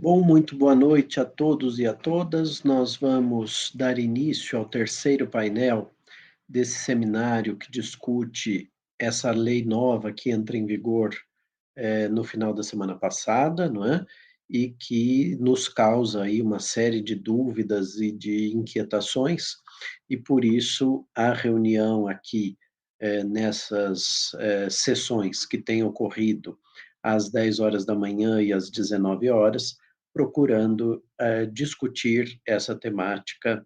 Bom, muito boa noite a todos e a todas. Nós vamos dar início ao terceiro painel desse seminário que discute essa lei nova que entra em vigor no final da semana passada, não é? E que nos causa aí uma série de dúvidas e de inquietações, e por isso a reunião aqui nessas sessões que têm ocorrido às 10 horas da manhã e às 19 horas, procurando discutir essa temática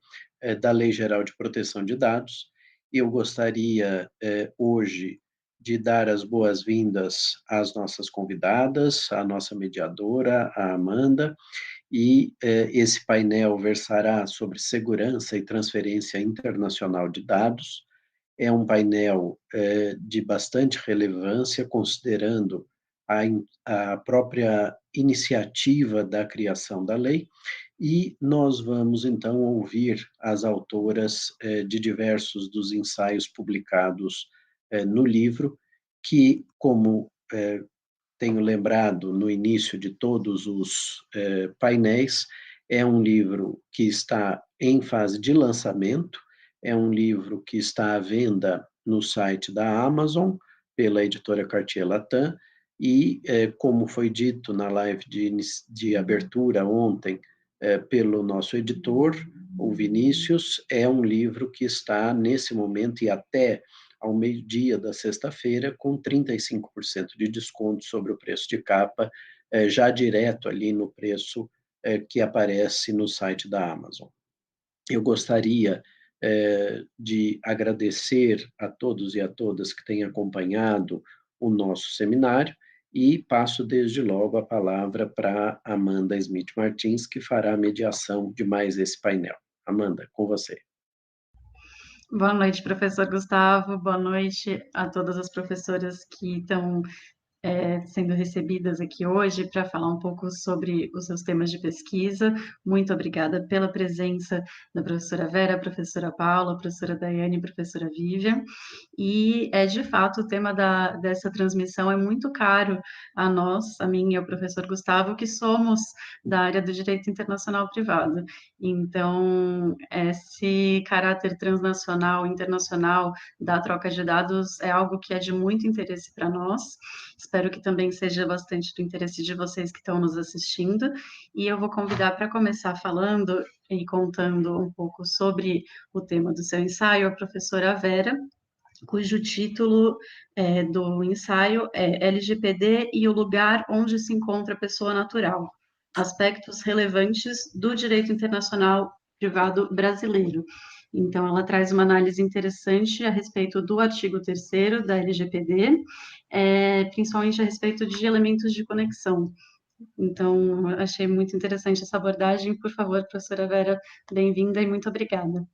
da Lei Geral de Proteção de Dados. Eu gostaria hoje de dar as boas-vindas às nossas convidadas, à nossa mediadora, a Amanda, e esse painel versará sobre segurança e transferência internacional de dados. É um painel de bastante relevância, considerando a própria iniciativa da criação da lei, e nós vamos, então, ouvir as autoras de diversos dos ensaios publicados no livro, que, como tenho lembrado no início de todos os painéis, é um livro que está em fase de lançamento, é um livro que está à venda no site da Amazon, pela editora Cartier-Latam, e, como foi dito na live de abertura ontem pelo nosso editor, o Vinícius, é um livro que está, nesse momento e até ao meio-dia da sexta-feira, com 35% de desconto sobre o preço de capa, já direto ali no preço que aparece no site da Amazon. Eu gostaria de agradecer a todos e a todas que têm acompanhado o nosso seminário e passo desde logo a palavra para Amanda Smith Martins, que fará a mediação de mais esse painel. Amanda, com você. Boa noite, professor Gustavo. Boa noite a todas as professoras que estão sendo recebidas aqui hoje para falar um pouco sobre os seus temas de pesquisa. Muito obrigada pela presença da professora Vera, professora Paula, professora Daiane e professora Vivian. E, de fato, o tema dessa transmissão é muito caro a nós, a mim e ao professor Gustavo, que somos da área do direito internacional privado. Então, esse caráter transnacional, internacional da troca de dados é algo que é de muito interesse para nós. Espero que também seja bastante do interesse de vocês que estão nos assistindo. E eu vou convidar para começar falando e contando um pouco sobre o tema do seu ensaio, a professora Vera, cujo título do ensaio é LGPD e o lugar onde se encontra a pessoa natural, aspectos relevantes do direito internacional privado brasileiro. Então, ela traz uma análise interessante a respeito do artigo 3º da LGPD, principalmente a respeito de elementos de conexão. Então, achei muito interessante essa abordagem. Por favor, professora Vera, bem-vinda e muito obrigada.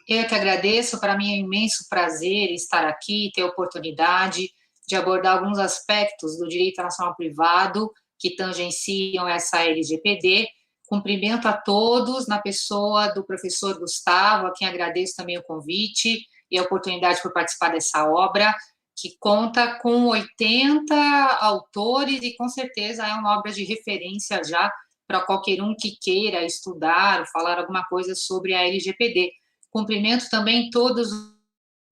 Eu que agradeço, para mim é um imenso prazer estar aqui, ter a oportunidade de abordar alguns aspectos do direito nacional privado que tangenciam essa LGPD. Cumprimento a todos na pessoa do professor Gustavo, a quem agradeço também o convite e a oportunidade por participar dessa obra, que conta com 80 autores e com certeza é uma obra de referência já para qualquer um que queira estudar ou falar alguma coisa sobre a LGPD. Cumprimento também todos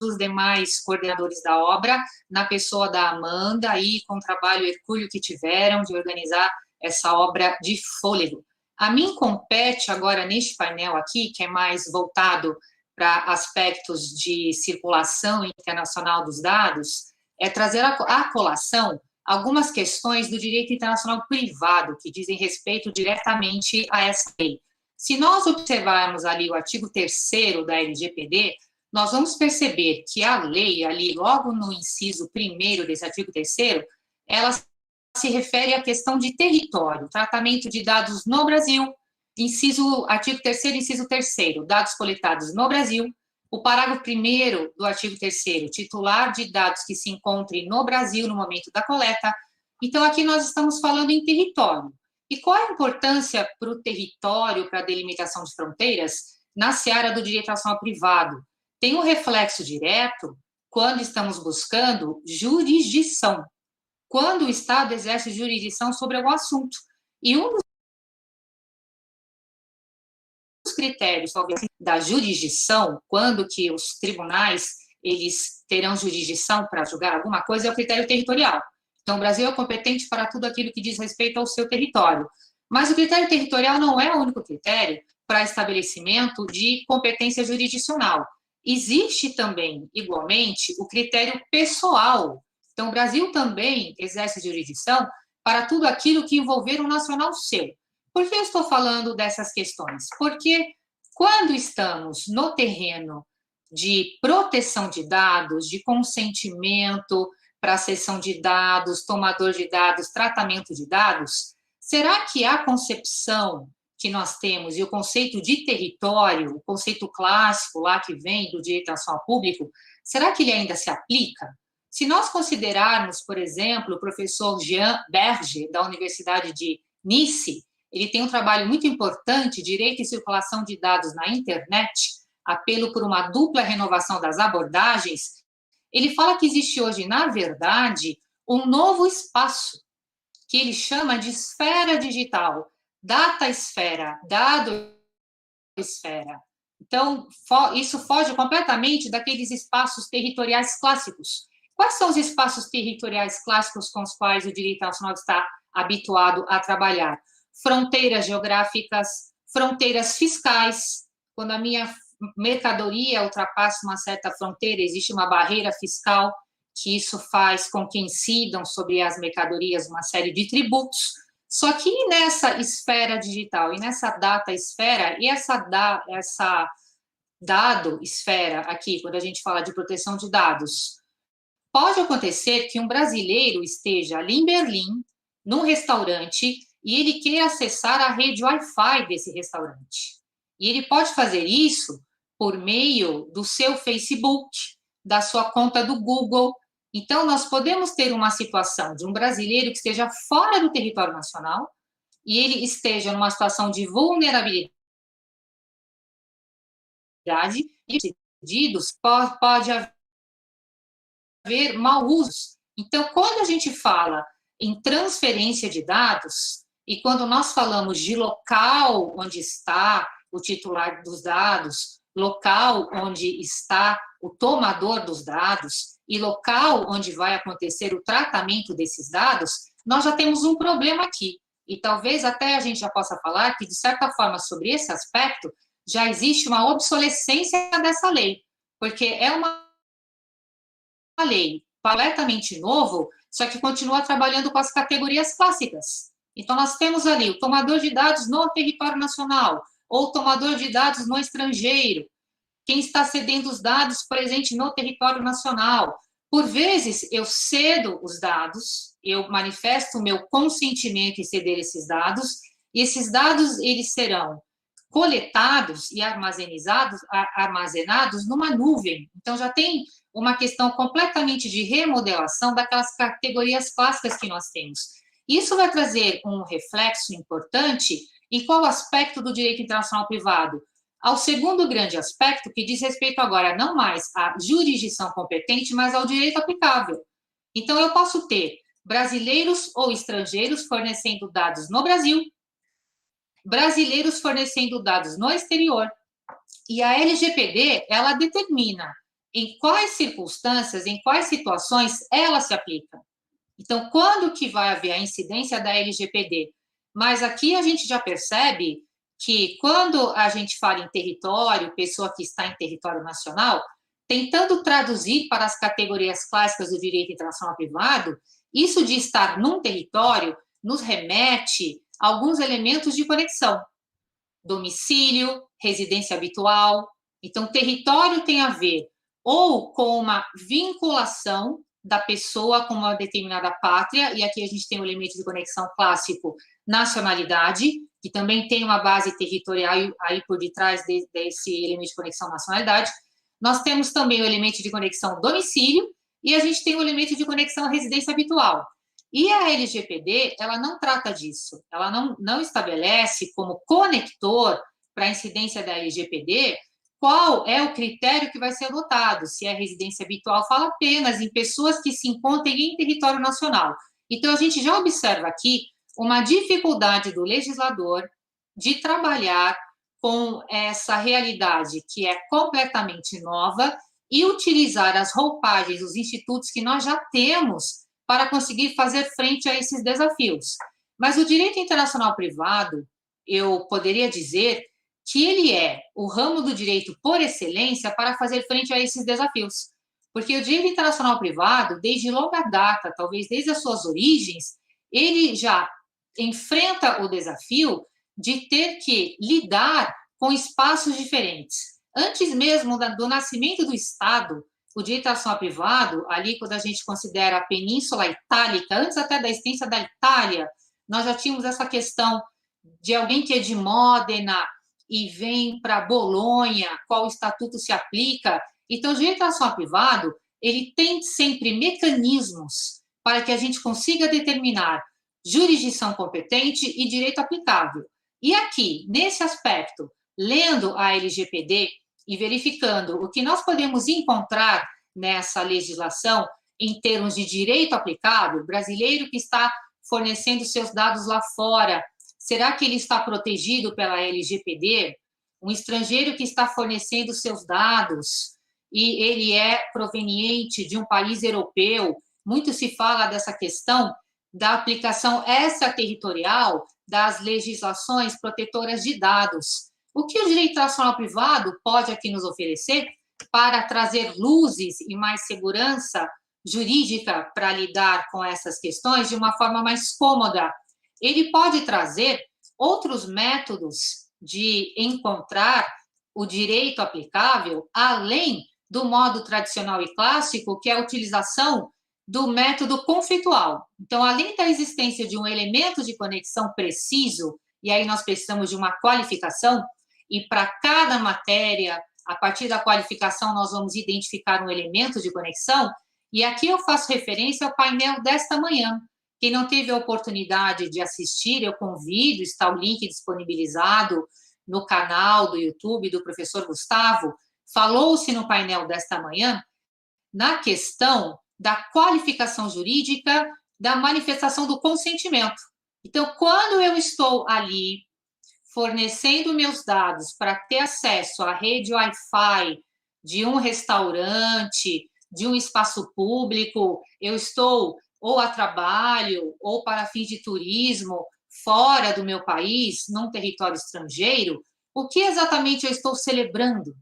os demais coordenadores da obra, na pessoa da Amanda, aí com o trabalho hercúleo que tiveram de organizar essa obra de fôlego. A mim compete agora neste painel aqui, que é mais voltado para aspectos de circulação internacional dos dados, é trazer à colação algumas questões do direito internacional privado, que dizem respeito diretamente a essa lei. Se nós observarmos ali o artigo 3º da LGPD, nós vamos perceber que a lei, ali logo no inciso 1º desse artigo 3º, ela se refere à questão de território, tratamento de dados no Brasil, artigo 3º, inciso 3º, dados coletados no Brasil, o parágrafo 1º do artigo 3º, titular de dados que se encontrem no Brasil no momento da coleta. Então, aqui nós estamos falando em território. E qual a importância para o território, para a delimitação de fronteiras, na seara do direito nacional privado? Tem um reflexo direto quando estamos buscando jurisdição, quando o Estado exerce jurisdição sobre algum assunto. E um dos critérios, talvez, da jurisdição, quando que os tribunais, eles terão jurisdição para julgar alguma coisa, é o critério territorial. Então, o Brasil é competente para tudo aquilo que diz respeito ao seu território. Mas o critério territorial não é o único critério para estabelecimento de competência jurisdicional. Existe também, igualmente, o critério pessoal. Então, o Brasil também exerce jurisdição para tudo aquilo que envolver o nacional seu. Por que eu estou falando dessas questões? Porque quando estamos no terreno de proteção de dados, de consentimento para a cessão de dados, tomador de dados, tratamento de dados, será que a concepção que nós temos e o conceito de território, o conceito clássico lá que vem do direito nacional público, será que ele ainda se aplica? Se nós considerarmos, por exemplo, o professor Jean Berger, da Universidade de Nice, ele tem um trabalho muito importante, Direito e Circulação de Dados na Internet, apelo por uma dupla renovação das abordagens, ele fala que existe hoje, na verdade, um novo espaço, que ele chama de esfera digital, data esfera, dado esfera. Então, isso foge completamente daqueles espaços territoriais clássicos. Quais são os espaços territoriais clássicos com os quais o direito nacional está habituado a trabalhar? Fronteiras geográficas, fronteiras fiscais. Quando a minha mercadoria ultrapassa uma certa fronteira, existe uma barreira fiscal, que isso faz com que incidam sobre as mercadorias uma série de tributos. Só que nessa esfera digital e nessa data esfera, e essa dado esfera aqui, quando a gente fala de proteção de dados, pode acontecer que um brasileiro esteja ali em Berlim, num restaurante, e ele queira acessar a rede Wi-Fi desse restaurante. E ele pode fazer isso por meio do seu Facebook, da sua conta do Google. Então, nós podemos ter uma situação de um brasileiro que esteja fora do território nacional e ele esteja numa situação de vulnerabilidade e pedidos, pode haver mau uso. Então, quando a gente fala em transferência de dados, e quando nós falamos de local onde está o titular dos dados, local onde está o tomador dos dados e local onde vai acontecer o tratamento desses dados, nós já temos um problema aqui. E talvez até a gente já possa falar que, de certa forma, sobre esse aspecto, já existe uma obsolescência dessa lei, porque é uma lei completamente novo, só que continua trabalhando com as categorias clássicas. Então, nós temos ali o tomador de dados no território nacional, ou tomador de dados no estrangeiro, quem está cedendo os dados presente no território nacional. Por vezes, eu cedo os dados, eu manifesto o meu consentimento em ceder esses dados, e esses dados eles serão coletados e armazenados numa nuvem. Então, já tem uma questão completamente de remodelação daquelas categorias clássicas que nós temos. Isso vai trazer um reflexo importante em qual aspecto do direito internacional privado? Ao segundo grande aspecto, que diz respeito agora não mais à jurisdição competente, mas ao direito aplicável. Então, eu posso ter brasileiros ou estrangeiros fornecendo dados no Brasil, brasileiros fornecendo dados no exterior, e a LGPD, ela determina em quais circunstâncias, em quais situações ela se aplica. Então, quando que vai haver a incidência da LGPD? Mas aqui a gente já percebe que quando a gente fala em território, pessoa que está em território nacional, tentando traduzir para as categorias clássicas do direito internacional privado, isso de estar num território nos remete a alguns elementos de conexão. Domicílio, residência habitual. Então, território tem a ver ou com uma vinculação da pessoa com uma determinada pátria, e aqui a gente tem o elemento de conexão clássico, nacionalidade, que também tem uma base territorial aí por detrás desse elemento de conexão nacionalidade. Nós temos também o elemento de conexão domicílio, e a gente tem o elemento de conexão residência habitual. E a LGPD, ela não trata disso, ela não estabelece como conector para a incidência da LGPD qual é o critério que vai ser adotado, se é residência habitual, fala apenas em pessoas que se encontrem em território nacional. Então, a gente já observa aqui uma dificuldade do legislador de trabalhar com essa realidade que é completamente nova e utilizar as roupagens, os institutos que nós já temos para conseguir fazer frente a esses desafios. Mas o direito internacional privado, eu poderia dizer que ele é o ramo do direito por excelência para fazer frente a esses desafios. Porque o direito internacional privado, desde longa data, talvez desde as suas origens, ele já enfrenta o desafio de ter que lidar com espaços diferentes. Antes mesmo do nascimento do Estado, o direito internacional privado, ali quando a gente considera a Península Itálica, antes até da existência da Itália, nós já tínhamos essa questão de alguém que é de Módena e vem para Bolonha, qual estatuto se aplica. Então, o direito internacional privado, ele tem sempre mecanismos para que a gente consiga determinar jurisdição competente e direito aplicável. E aqui, nesse aspecto, lendo a LGPD e verificando o que nós podemos encontrar nessa legislação em termos de direito aplicável, brasileiro que está fornecendo seus dados lá fora, será que ele está protegido pela LGPD? Um estrangeiro que está fornecendo seus dados e ele é proveniente de um país europeu, muito se fala dessa questão da aplicação extraterritorial das legislações protetoras de dados. O que o direito internacional privado pode aqui nos oferecer para trazer luzes e mais segurança jurídica para lidar com essas questões de uma forma mais cômoda? Ele pode trazer outros métodos de encontrar o direito aplicável, além do modo tradicional e clássico, que é a utilização do método conflitual. Então, além da existência de um elemento de conexão preciso, e aí nós precisamos de uma qualificação, e para cada matéria, a partir da qualificação, nós vamos identificar um elemento de conexão, e aqui eu faço referência ao painel desta manhã. Quem não teve a oportunidade de assistir, eu convido, está o link disponibilizado no canal do YouTube do professor Gustavo. Falou-se no painel desta manhã na questão da qualificação jurídica da manifestação do consentimento. Então, quando eu estou ali fornecendo meus dados para ter acesso à rede Wi-Fi de um restaurante, de um espaço público, eu estou ou a trabalho ou para fins de turismo fora do meu país, num território estrangeiro, o que exatamente eu estou celebrando?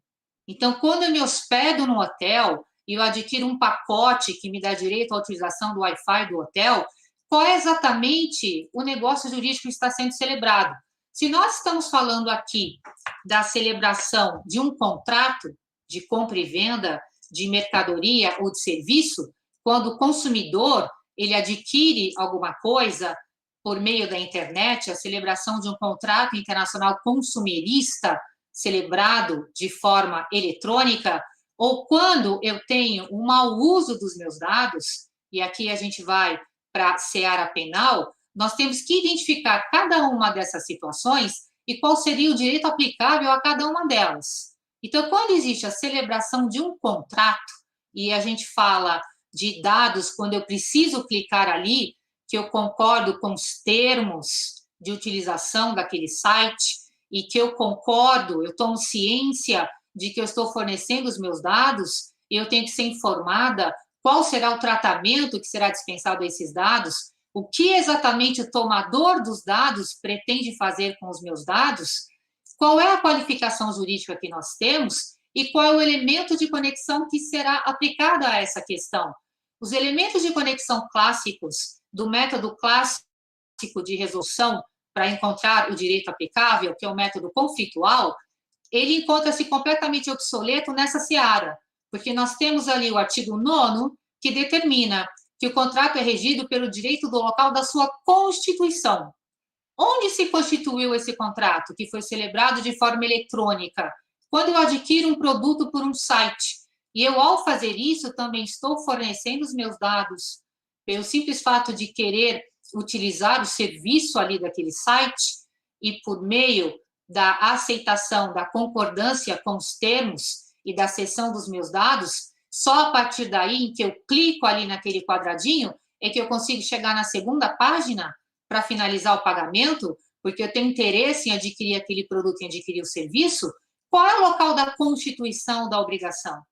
Então, quando eu me hospedo no hotel e eu adquiro um pacote que me dá direito à utilização do Wi-Fi do hotel, qual é exatamente o negócio jurídico que está sendo celebrado? Se nós estamos falando aqui da celebração de um contrato de compra e venda de mercadoria ou de serviço, quando o consumidor ele adquire alguma coisa por meio da internet, a celebração de um contrato internacional consumerista celebrado de forma eletrônica, ou quando eu tenho um mau uso dos meus dados, e aqui a gente vai para a seara penal, nós temos que identificar cada uma dessas situações e qual seria o direito aplicável a cada uma delas. Então, quando existe a celebração de um contrato, e a gente fala de dados, quando eu preciso clicar ali, que eu concordo com os termos de utilização daquele site, e que eu concordo, eu tomo ciência de que eu estou fornecendo os meus dados, e eu tenho que ser informada qual será o tratamento que será dispensado a esses dados, o que exatamente o tomador dos dados pretende fazer com os meus dados, qual é a qualificação jurídica que nós temos e qual é o elemento de conexão que será aplicado a essa questão. Os elementos de conexão clássicos do método clássico de resolução para encontrar o direito aplicável, que é o método conflitual, ele encontra-se completamente obsoleto nessa seara, porque nós temos ali o artigo 9º, que determina que o contrato é regido pelo direito do local da sua constituição. Onde se constituiu esse contrato, que foi celebrado de forma eletrônica? Quando eu adquiro um produto por um site, e eu, ao fazer isso, também estou fornecendo os meus dados, pelo simples fato de querer utilizar o serviço ali daquele site, e por meio da aceitação, da concordância com os termos e da cessão dos meus dados, só a partir daí em que eu clico ali naquele quadradinho é que eu consigo chegar na segunda página para finalizar o pagamento, porque eu tenho interesse em adquirir aquele produto, em adquirir o serviço, qual é o local da constituição da obrigação?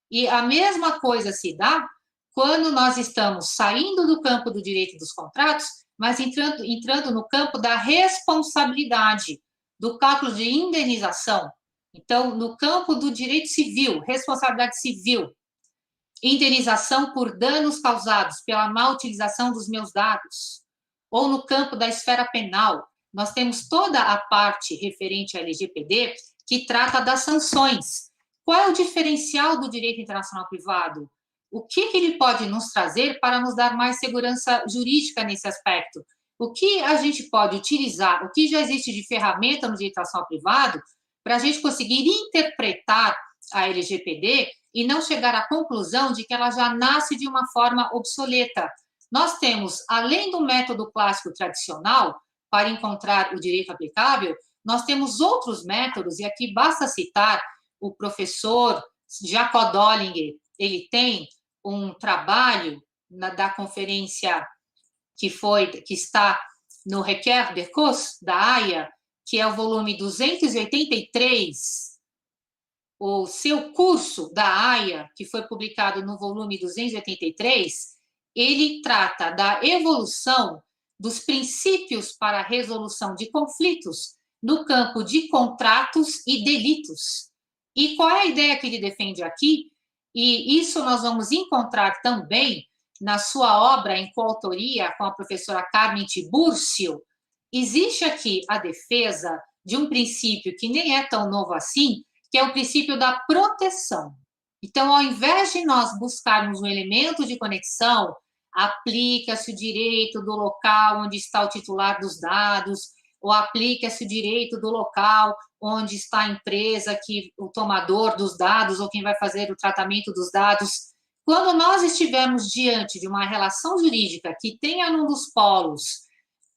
E a mesma coisa se dá quando nós estamos saindo do campo do direito dos contratos, mas entrando no campo da responsabilidade, do cálculo de indenização. Então, no campo do direito civil, responsabilidade civil, indenização por danos causados pela má utilização dos meus dados, ou no campo da esfera penal, nós temos toda a parte referente à LGPD que trata das sanções. Qual é o diferencial do direito internacional privado? O que ele pode nos trazer para nos dar mais segurança jurídica nesse aspecto? O que a gente pode utilizar, o que já existe de ferramenta no direito internacional privado, para a gente conseguir interpretar a LGPD e não chegar à conclusão de que ela já nasce de uma forma obsoleta. Nós temos, além do método clássico tradicional, para encontrar o direito aplicável, nós temos outros métodos, e aqui basta citar o professor Jacob Dollinger. Ele tem um trabalho da conferência que está no Requer de Cos, da AIA, que é o volume 283, o seu curso da AIA, que foi publicado no volume 283, ele trata da evolução dos princípios para a resolução de conflitos no campo de contratos e delitos. E qual é a ideia que ele defende aqui? E isso nós vamos encontrar também na sua obra em coautoria com a professora Carmen Tiburcio. Existe aqui a defesa de um princípio que nem é tão novo assim, que é o princípio da proteção. Então, ao invés de nós buscarmos um elemento de conexão, aplica-se o direito do local onde está o titular dos dados, ou aplica-se o direito do local onde está a empresa, o tomador dos dados, ou quem vai fazer o tratamento dos dados. Quando nós estivermos diante de uma relação jurídica que tenha num dos polos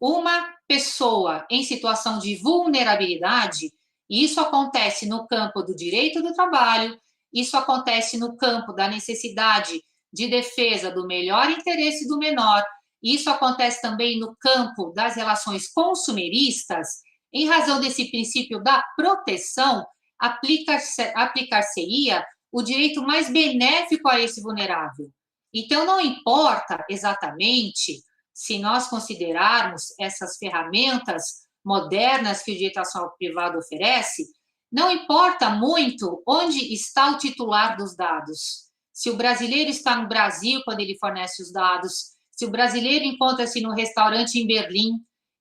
uma pessoa em situação de vulnerabilidade, e isso acontece no campo do direito do trabalho, isso acontece no campo da necessidade de defesa do melhor interesse do menor, isso acontece também no campo das relações consumeristas, em razão desse princípio da proteção, aplicar-se-ia o direito mais benéfico a esse vulnerável. Então, não importa exatamente se nós considerarmos essas ferramentas modernas que o direito internacional privado oferece, não importa muito onde está o titular dos dados. Se o brasileiro está no Brasil quando ele fornece os dados, se o brasileiro encontra-se no restaurante em Berlim,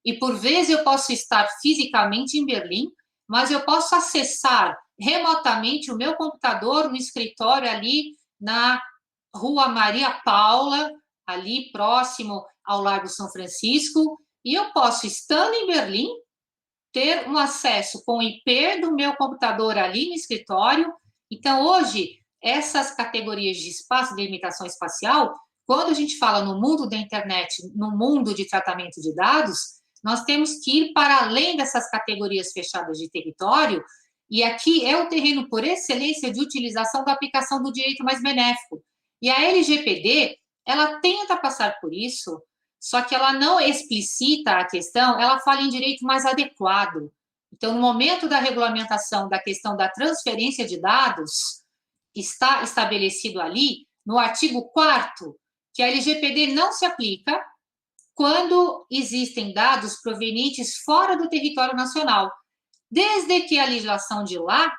e por vezes eu posso estar fisicamente em Berlim, mas eu posso acessar remotamente o meu computador no escritório ali na Rua Maria Paula, ali próximo ao Largo São Francisco, e eu posso, estando em Berlim, ter um acesso com o IP do meu computador ali no escritório. Então, hoje, essas categorias de espaço de limitação espacial, quando a gente fala no mundo da internet, no mundo de tratamento de dados, nós temos que ir para além dessas categorias fechadas de território, e aqui é o terreno por excelência de utilização da aplicação do direito mais benéfico. E a LGPD, ela tenta passar por isso, só que ela não explicita a questão, ela fala em direito mais adequado. Então, no momento da regulamentação da questão da transferência de dados, está estabelecido ali, no artigo 4º, que a LGPD não se aplica quando existem dados provenientes fora do território nacional, desde que a legislação de lá,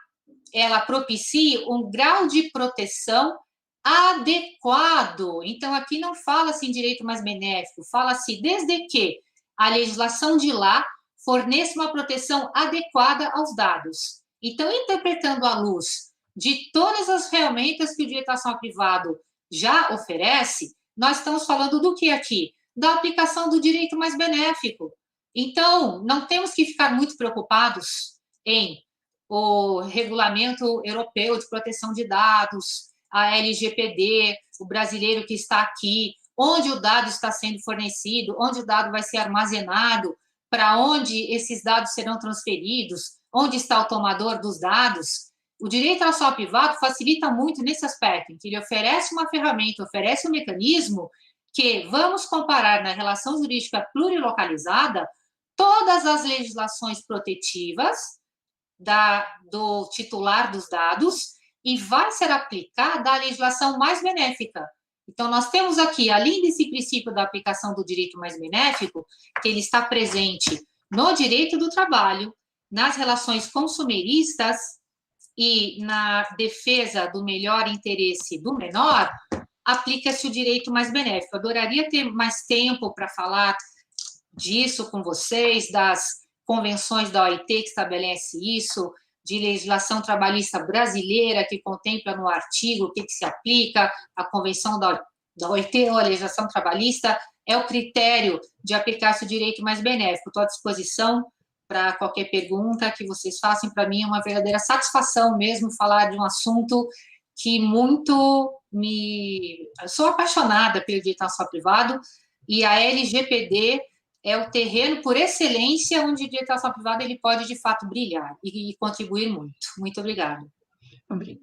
ela propicie um grau de proteção adequado. Então, aqui não fala-se em direito mais benéfico, fala-se desde que a legislação de lá forneça uma proteção adequada aos dados. Então, interpretando à luz de todas as ferramentas que o direito internacional privado já oferece, nós estamos falando do que aqui? Da aplicação do direito mais benéfico. Então, não temos que ficar muito preocupados em o regulamento europeu de proteção de dados, a LGPD, o brasileiro que está aqui, onde o dado está sendo fornecido, onde o dado vai ser armazenado, para onde esses dados serão transferidos, onde está o tomador dos dados. O direito internacional privado facilita muito nesse aspecto, em que ele oferece uma ferramenta, oferece um mecanismo que vamos comparar na relação jurídica plurilocalizada todas as legislações protetivas do titular dos dados e vai ser aplicada a legislação mais benéfica. Então, nós temos aqui, além desse princípio da aplicação do direito mais benéfico, que ele está presente no direito do trabalho, nas relações consumeristas e na defesa do melhor interesse do menor, aplica-se o direito mais benéfico. Adoraria ter mais tempo para falar disso com vocês, das convenções da OIT que estabelece isso, de legislação trabalhista brasileira que contempla no artigo o que se aplica, a convenção da OIT ou a legislação trabalhista, é o critério de aplicar-se o direito mais benéfico. Estou à disposição para qualquer pergunta que vocês façam. Para mim é uma verdadeira satisfação mesmo falar de um assunto que eu sou apaixonada pelo direito nacional privado, e a LGPD é o terreno por excelência onde o direito nacional privado ele pode, de fato, brilhar e contribuir muito. Muito obrigada.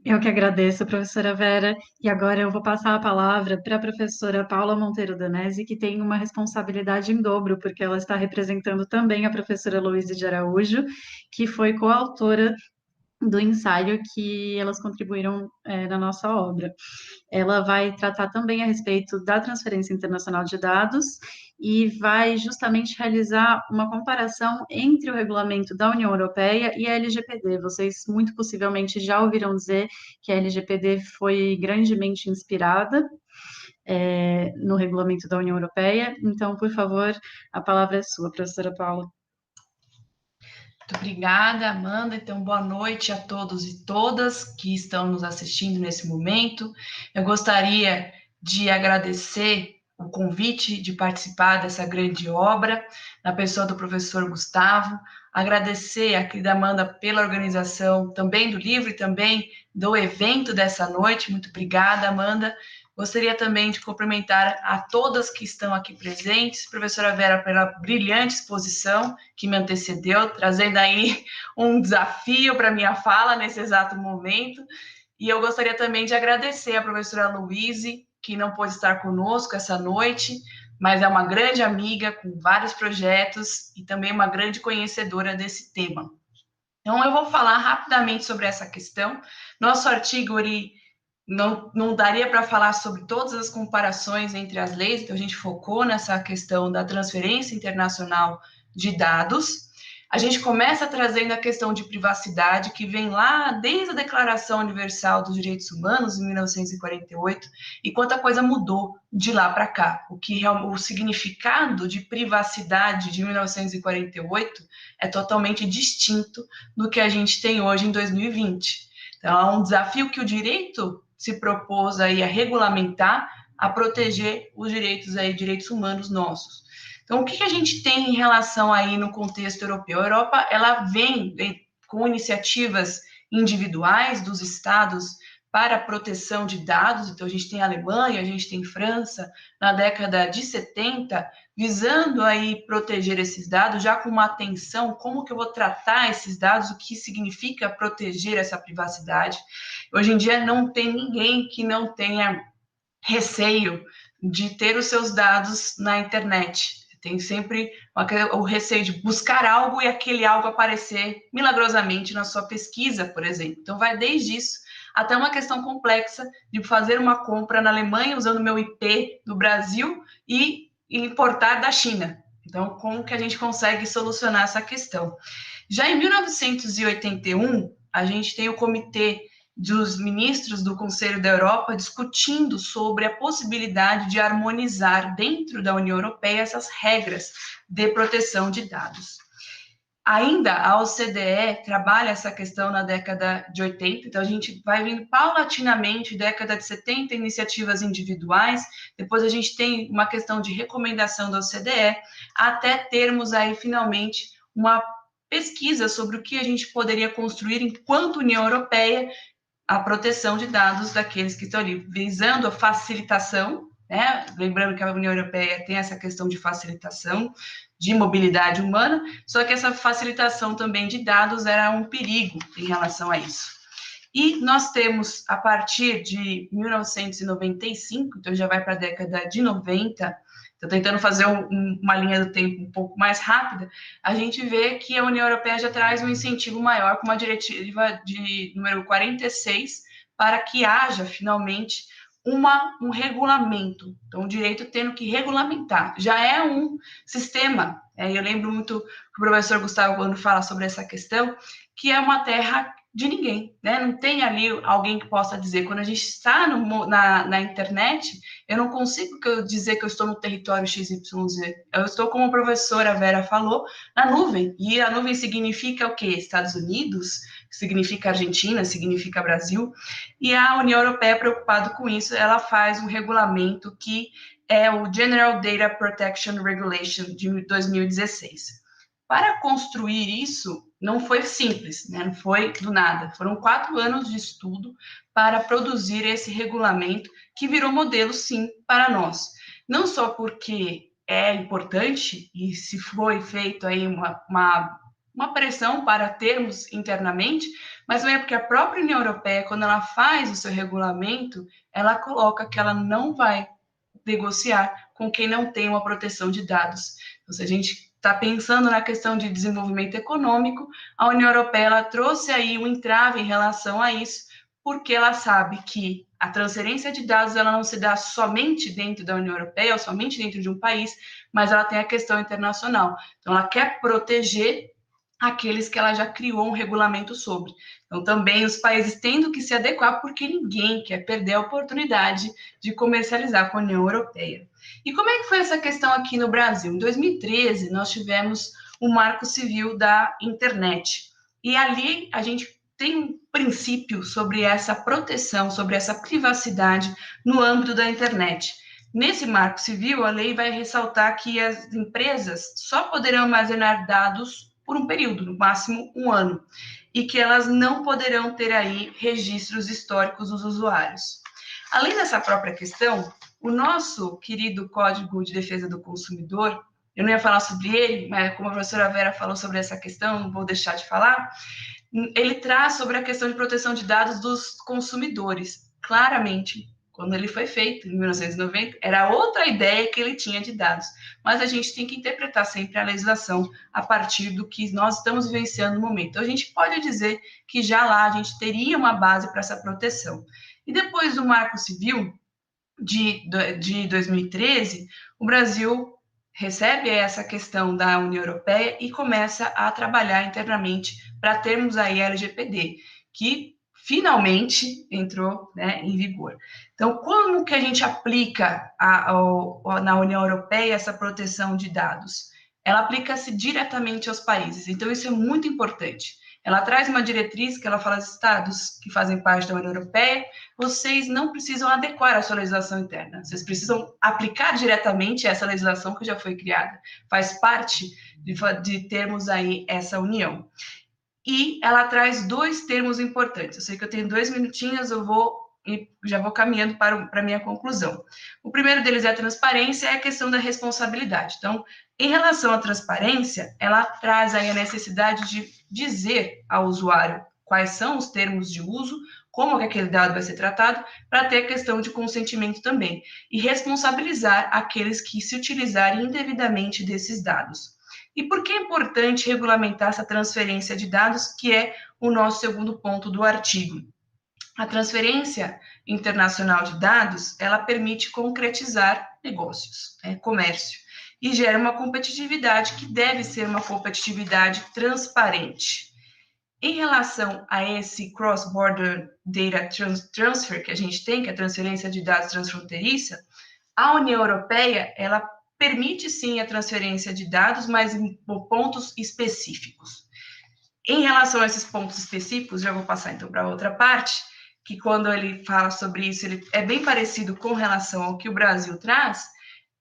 Eu que agradeço, professora Vera, e agora eu vou passar a palavra para a professora Paula Monteiro Danesi, que tem uma responsabilidade em dobro, porque ela está representando também a professora Luísa de Araújo, que foi coautora do ensaio que elas contribuíram na nossa obra. Ela vai tratar também a respeito da transferência internacional de dados e vai justamente realizar uma comparação entre o regulamento da União Europeia e a LGPD. Vocês muito possivelmente já ouviram dizer que a LGPD foi grandemente inspirada no regulamento da União Europeia. Então, por favor, a palavra é sua, professora Paula. Muito obrigada, Amanda. Então, boa noite a todos e todas que estão nos assistindo nesse momento. Eu gostaria de agradecer o convite de participar dessa grande obra, na pessoa do professor Gustavo, agradecer a querida Amanda pela organização também do livro e também do evento dessa noite. Muito obrigada, Amanda. Gostaria também de cumprimentar a todas que estão aqui presentes, professora Vera, pela brilhante exposição que me antecedeu, trazendo aí um desafio para a minha fala nesse exato momento. E eu gostaria também de agradecer a professora Luísa, que não pôde estar conosco essa noite, mas é uma grande amiga com vários projetos e também uma grande conhecedora desse tema. Então, eu vou falar rapidamente sobre essa questão. Nosso artigo, ele não daria para falar sobre todas as comparações entre as leis, então a gente focou nessa questão da transferência internacional de dados. A gente começa trazendo a questão de privacidade, que vem lá desde a Declaração Universal dos Direitos Humanos, em 1948, e quanta coisa mudou de lá para cá. O significado de privacidade de 1948 é totalmente distinto do que a gente tem hoje em 2020. Então, é um desafio que o direito se propôs aí a regulamentar, a proteger os direitos humanos nossos. Então, o que a gente tem em relação aí no contexto europeu? A Europa, ela vem com iniciativas individuais dos estados para a proteção de dados. Então, a gente tem a Alemanha, a gente tem França, na década de 70, visando aí proteger esses dados, já com uma atenção, como que eu vou tratar esses dados, o que significa proteger essa privacidade. Hoje em dia, não tem ninguém que não tenha receio de ter os seus dados na internet. Tem sempre o receio de buscar algo e aquele algo aparecer milagrosamente na sua pesquisa, por exemplo. Então, vai desde isso até uma questão complexa de fazer uma compra na Alemanha usando meu IP do Brasil e importar da China. Então, como que a gente consegue solucionar essa questão? Já em 1981, a gente tem o Comitê dos Ministros do Conselho da Europa discutindo sobre a possibilidade de harmonizar dentro da União Europeia essas regras de proteção de dados. Ainda a OCDE trabalha essa questão na década de 80, então a gente vai vindo paulatinamente, década de 70, iniciativas individuais, depois a gente tem uma questão de recomendação da OCDE, até termos aí finalmente uma pesquisa sobre o que a gente poderia construir enquanto União Europeia, a proteção de dados daqueles que estão ali, visando a facilitação, né? Lembrando que a União Europeia tem essa questão de facilitação, de mobilidade humana, só que essa facilitação também de dados era um perigo em relação a isso. E nós temos, a partir de 1995, então já vai para a década de 90, estou tentando fazer uma linha do tempo um pouco mais rápida, a gente vê que a União Europeia já traz um incentivo maior, com uma diretiva de número 46, para que haja, finalmente, um regulamento. Então, o direito tendo que regulamentar. Já é um sistema, eu lembro muito que o professor Gustavo, quando fala sobre essa questão, que é uma terra de ninguém, né? Não tem ali alguém que possa dizer. Quando a gente está na internet, eu não consigo dizer que eu estou no território XYZ. Eu estou, como a professora Vera falou, na nuvem. E a nuvem significa o quê? Estados Unidos, significa Argentina, significa Brasil. E a União Europeia, preocupada com isso, ela faz um regulamento que é o General Data Protection Regulation de 2016. Para construir isso, não foi simples, né? Não foi do nada. Foram 4 anos de estudo para produzir esse regulamento, que virou modelo, sim, para nós. Não só porque é importante, e se foi feito aí uma pressão para termos internamente, mas também é porque a própria União Europeia, quando ela faz o seu regulamento, ela coloca que ela não vai negociar com quem não tem uma proteção de dados. Então, se a gente está pensando na questão de desenvolvimento econômico, a União Europeia ela trouxe aí um entrave em relação a isso, porque ela sabe que a transferência de dados ela não se dá somente dentro da União Europeia, ou somente dentro de um país, mas ela tem a questão internacional. Então, ela quer proteger aqueles que ela já criou um regulamento sobre. Então, também os países tendo que se adequar, porque ninguém quer perder a oportunidade de comercializar com a União Europeia. E como é que foi essa questão aqui no Brasil? Em 2013, nós tivemos o Marco Civil da Internet. E ali a gente tem um princípio sobre essa proteção, sobre essa privacidade no âmbito da internet. Nesse Marco Civil, a lei vai ressaltar que as empresas só poderão armazenar dados por um período, no máximo 1 ano, e que elas não poderão ter aí registros históricos dos usuários. Além dessa própria questão, o nosso querido Código de Defesa do Consumidor, eu não ia falar sobre ele, mas como a professora Vera falou sobre essa questão, não vou deixar de falar, ele traz sobre a questão de proteção de dados dos consumidores. Claramente, quando ele foi feito, em 1990, era outra ideia que ele tinha de dados. Mas a gente tem que interpretar sempre a legislação a partir do que nós estamos vivenciando no momento. Então, a gente pode dizer que já lá a gente teria uma base para essa proteção. E depois do Marco Civil de 2013, o Brasil recebe essa questão da União Europeia e começa a trabalhar internamente para termos aí a LGPD, que finalmente entrou, né, em vigor. Então, como que a gente aplica na União Europeia essa proteção de dados? Ela aplica-se diretamente aos países, então isso é muito importante. Ela traz uma diretriz que ela fala aos estados que fazem parte da União Europeia, vocês não precisam adequar a sua legislação interna, vocês precisam aplicar diretamente essa legislação que já foi criada. Faz parte de termos aí essa união. E ela traz 2 termos importantes. Eu sei que eu tenho 2 minutinhos, já vou caminhando para a minha conclusão. O primeiro deles é a transparência e a questão da responsabilidade. Então, em relação à transparência, ela traz aí a necessidade de dizer ao usuário quais são os termos de uso, como que aquele dado vai ser tratado, para ter a questão de consentimento também. E responsabilizar aqueles que se utilizarem indevidamente desses dados. E por que é importante regulamentar essa transferência de dados, que é o nosso segundo ponto do artigo? A transferência internacional de dados, ela permite concretizar negócios, comércio, e gera uma competitividade que deve ser uma competitividade transparente. Em relação a esse cross-border data transfer que a gente tem, que é a transferência de dados transfronteiriça, a União Europeia, ela permite sim a transferência de dados, mas em pontos específicos. Em relação a esses pontos específicos, já vou passar então para outra parte, que quando ele fala sobre isso, ele é bem parecido com relação ao que o Brasil traz,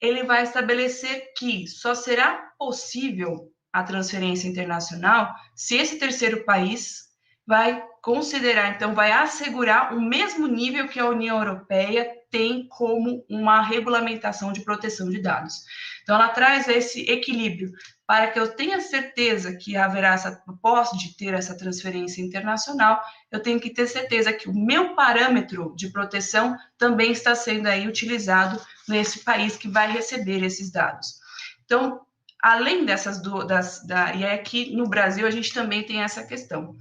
ele vai estabelecer que só será possível a transferência internacional se esse terceiro país vai considerar, então vai assegurar o mesmo nível que a União Europeia tem como uma regulamentação de proteção de dados. Então, ela traz esse equilíbrio para que eu tenha certeza que haverá posso de ter essa transferência internacional, eu tenho que ter certeza que o meu parâmetro de proteção também está sendo aí utilizado nesse país que vai receber esses dados. Então, além dessas e aqui no Brasil a gente também tem essa questão.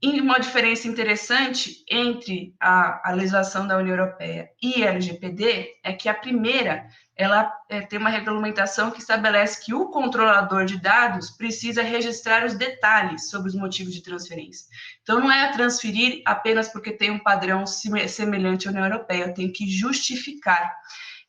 E uma diferença interessante entre a legislação da União Europeia e a LGPD é que a primeira, ela tem uma regulamentação que estabelece que o controlador de dados precisa registrar os detalhes sobre os motivos de transferência. Então, não é transferir apenas porque tem um padrão semelhante à União Europeia, eu tenho que justificar.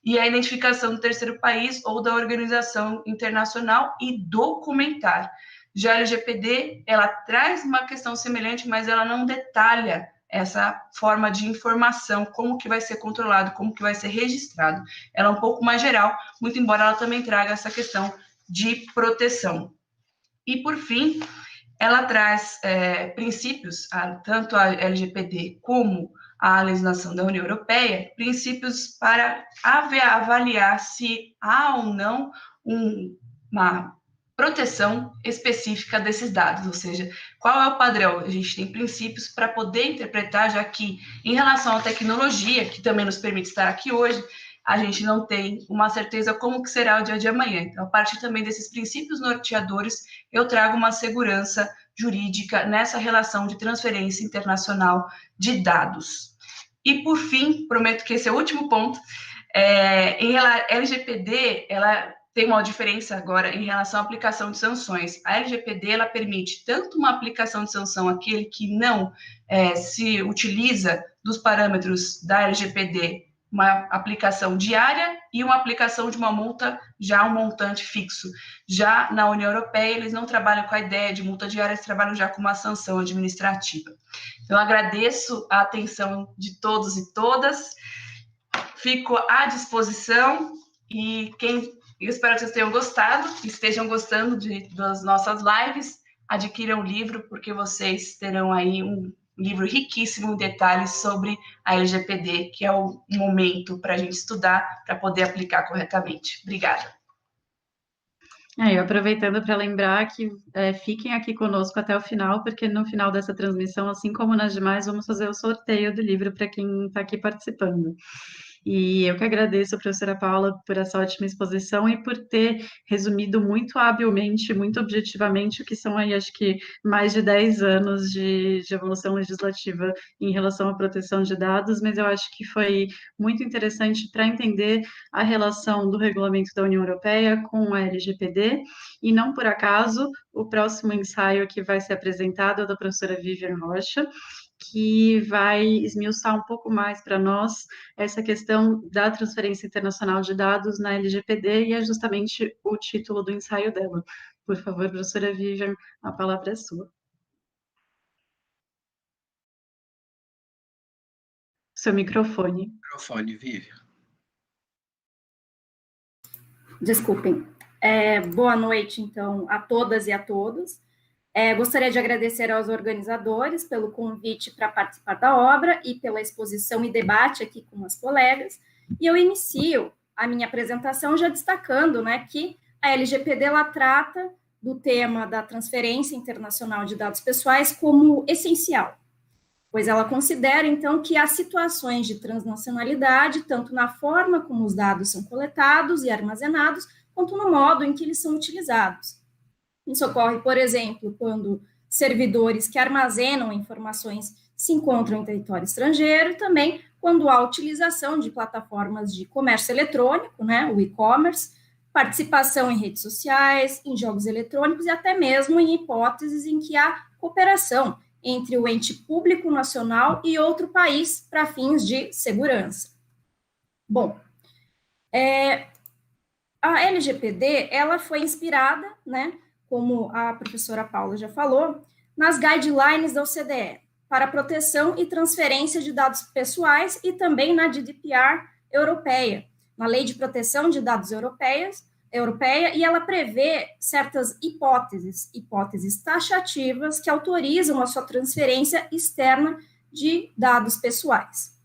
E a identificação do terceiro país ou da organização internacional e documentar. Já a LGPD, ela traz uma questão semelhante, mas ela não detalha essa forma de informação, como que vai ser controlado, como que vai ser registrado. Ela é um pouco mais geral, muito embora ela também traga essa questão de proteção. E, por fim, ela traz princípios, tanto a LGPD como a legislação da União Europeia, princípios para avaliar se há ou não uma proteção específica desses dados, ou seja, qual é o padrão? A gente tem princípios para poder interpretar, já que em relação à tecnologia, que também nos permite estar aqui hoje, a gente não tem uma certeza como que será o dia de amanhã. Então, a partir também desses princípios norteadores, eu trago uma segurança jurídica nessa relação de transferência internacional de dados. E, por fim, prometo que esse é o último ponto, a LGPD, ela tem uma diferença agora em relação à aplicação de sanções. A LGPD, ela permite tanto uma aplicação de sanção àquele que não se utiliza dos parâmetros da LGPD, uma aplicação diária e uma aplicação de uma multa, já um montante fixo. Já na União Europeia, eles não trabalham com a ideia de multa diária, eles trabalham já com uma sanção administrativa. Então, agradeço a atenção de todos e todas, fico à disposição e eu espero que vocês tenham gostado, estejam gostando das nossas lives, adquiram o livro, porque vocês terão aí um livro riquíssimo em detalhes sobre a LGPD, que é o momento para a gente estudar, para poder aplicar corretamente. Obrigada. Eu aproveitando para lembrar que fiquem aqui conosco até o final, porque no final dessa transmissão, assim como nas demais, vamos fazer o sorteio do livro para quem está aqui participando. E eu que agradeço a professora Paula por essa ótima exposição e por ter resumido muito habilmente, muito objetivamente, o que são aí, acho que, mais de 10 anos de evolução legislativa em relação à proteção de dados, mas eu acho que foi muito interessante para entender a relação do regulamento da União Europeia com a LGPD, e não por acaso, o próximo ensaio que vai ser apresentado é da professora Vivian Rocha, que vai esmiuçar um pouco mais para nós essa questão da transferência internacional de dados na LGPD, e é justamente o título do ensaio dela. Por favor, professora Vivian, a palavra é sua. Seu microfone. Microfone, Vivian. Desculpem. Boa noite, então, a todas e a todos. Gostaria de agradecer aos organizadores pelo convite para participar da obra e pela exposição e debate aqui com as colegas. E eu inicio a minha apresentação já destacando, né, que a LGPD ela trata do tema da transferência internacional de dados pessoais como essencial, pois ela considera, então, que há situações de transnacionalidade, tanto na forma como os dados são coletados e armazenados, quanto no modo em que eles são utilizados. Isso ocorre, por exemplo, quando servidores que armazenam informações se encontram em território estrangeiro, e também quando há utilização de plataformas de comércio eletrônico, né, o e-commerce, participação em redes sociais, em jogos eletrônicos e até mesmo em hipóteses em que há cooperação entre o ente público nacional e outro país para fins de segurança. Bom, a LGPD, ela foi inspirada, né, como a professora Paula já falou, nas guidelines da OCDE para proteção e transferência de dados pessoais e também na GDPR europeia, na Lei de Proteção de Dados europeia, e ela prevê certas hipóteses taxativas que autorizam a sua transferência externa de dados pessoais.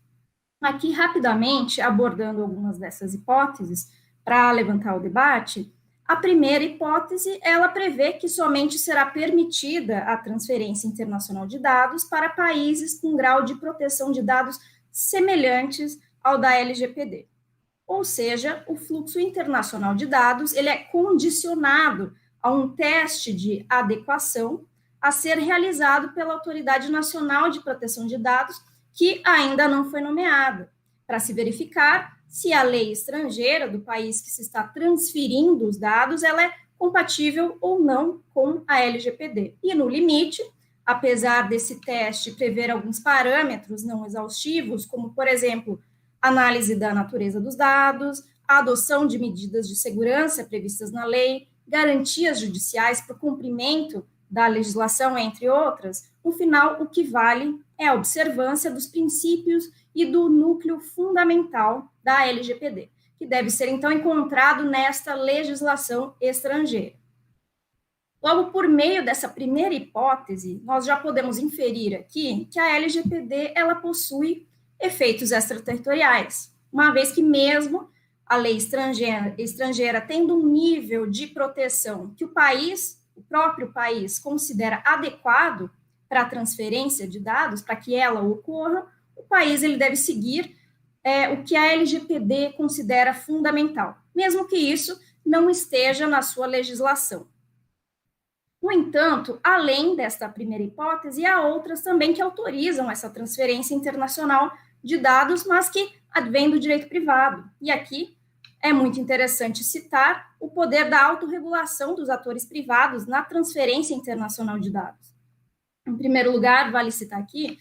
Aqui, rapidamente, abordando algumas dessas hipóteses, para levantar o debate, a primeira hipótese, ela prevê que somente será permitida a transferência internacional de dados para países com grau de proteção de dados semelhantes ao da LGPD. Ou seja, o fluxo internacional de dados, ele é condicionado a um teste de adequação a ser realizado pela Autoridade Nacional de Proteção de Dados, que ainda não foi nomeada, para se verificar se a lei estrangeira do país que se está transferindo os dados, ela é compatível ou não com a LGPD. E, no limite, apesar desse teste prever alguns parâmetros não exaustivos, como, por exemplo, análise da natureza dos dados, a adoção de medidas de segurança previstas na lei, garantias judiciais para o cumprimento da legislação, entre outras, no final, o que vale é a observância dos princípios e do núcleo fundamental da LGPD, que deve ser, então, encontrado nesta legislação estrangeira. Logo, por meio dessa primeira hipótese, nós já podemos inferir aqui que a LGPD, ela possui efeitos extraterritoriais, uma vez que mesmo a lei estrangeira tendo um nível de proteção que o próprio país considera adequado para a transferência de dados, para que ela ocorra, o país ele deve seguir o que a LGPD considera fundamental, mesmo que isso não esteja na sua legislação. No entanto, além desta primeira hipótese, há outras também que autorizam essa transferência internacional de dados, mas que advém do direito privado. E aqui é muito interessante citar o poder da autorregulação dos atores privados na transferência internacional de dados. Em primeiro lugar, vale citar aqui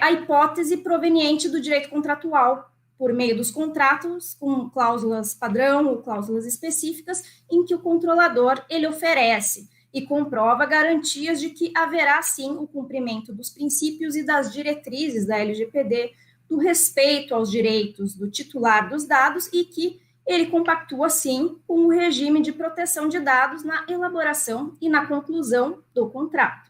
a hipótese proveniente do direito contratual, por meio dos contratos com cláusulas padrão ou cláusulas específicas, em que o controlador ele oferece e comprova garantias de que haverá, sim, o cumprimento dos princípios e das diretrizes da LGPD, do respeito aos direitos do titular dos dados e que ele compactua, sim, com o regime de proteção de dados na elaboração e na conclusão do contrato.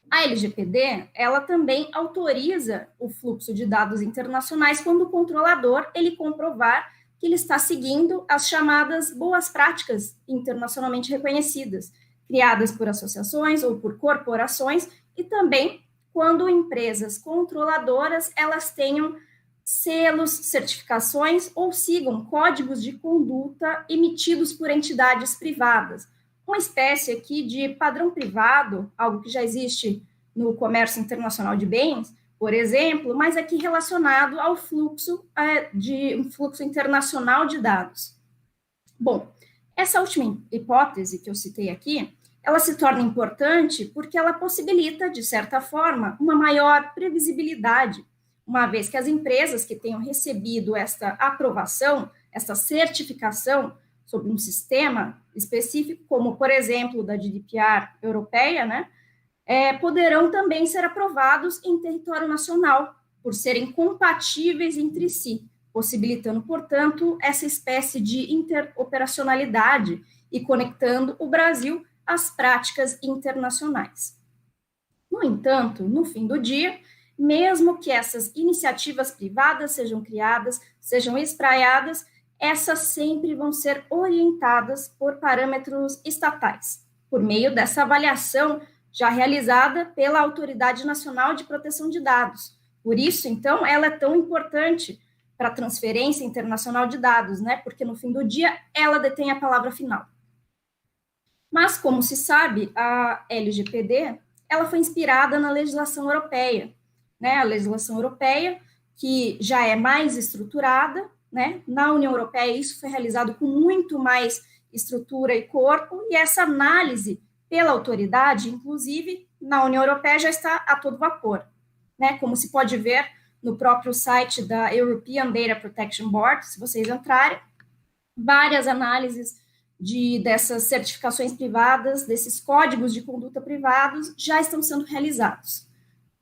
A LGPD, ela também autoriza o fluxo de dados internacionais quando o controlador, ele comprovar que ele está seguindo as chamadas boas práticas internacionalmente reconhecidas, criadas por associações ou por corporações, e também quando empresas controladoras, elas tenham selos, certificações ou sigam códigos de conduta emitidos por entidades privadas. Uma espécie aqui de padrão privado, algo que já existe no comércio internacional de bens, por exemplo, mas aqui relacionado ao fluxo internacional de dados. Bom, essa última hipótese que eu citei aqui, ela se torna importante porque ela possibilita, de certa forma, uma maior previsibilidade, uma vez que as empresas que tenham recebido esta aprovação, esta certificação sobre um sistema específico, como, por exemplo, da GDPR europeia, né, poderão também ser aprovados em território nacional, por serem compatíveis entre si, possibilitando, portanto, essa espécie de interoperacionalidade e conectando o Brasil às práticas internacionais. No entanto, no fim do dia, mesmo que essas iniciativas privadas sejam criadas, sejam espraiadas, essas sempre vão ser orientadas por parâmetros estatais, por meio dessa avaliação já realizada pela Autoridade Nacional de Proteção de Dados. Por isso, então, ela é tão importante para a transferência internacional de dados, né? Porque no fim do dia ela detém a palavra final. Mas, como se sabe, a LGPD, ela foi inspirada na legislação europeia, né? A legislação europeia, que já é mais estruturada, né? Na União Europeia, isso foi realizado com muito mais estrutura e corpo, e essa análise pela autoridade, inclusive, na União Europeia já está a todo vapor, né? Como se pode ver no próprio site da European Data Protection Board, se vocês entrarem, várias análises dessas certificações privadas, desses códigos de conduta privados, já estão sendo realizados.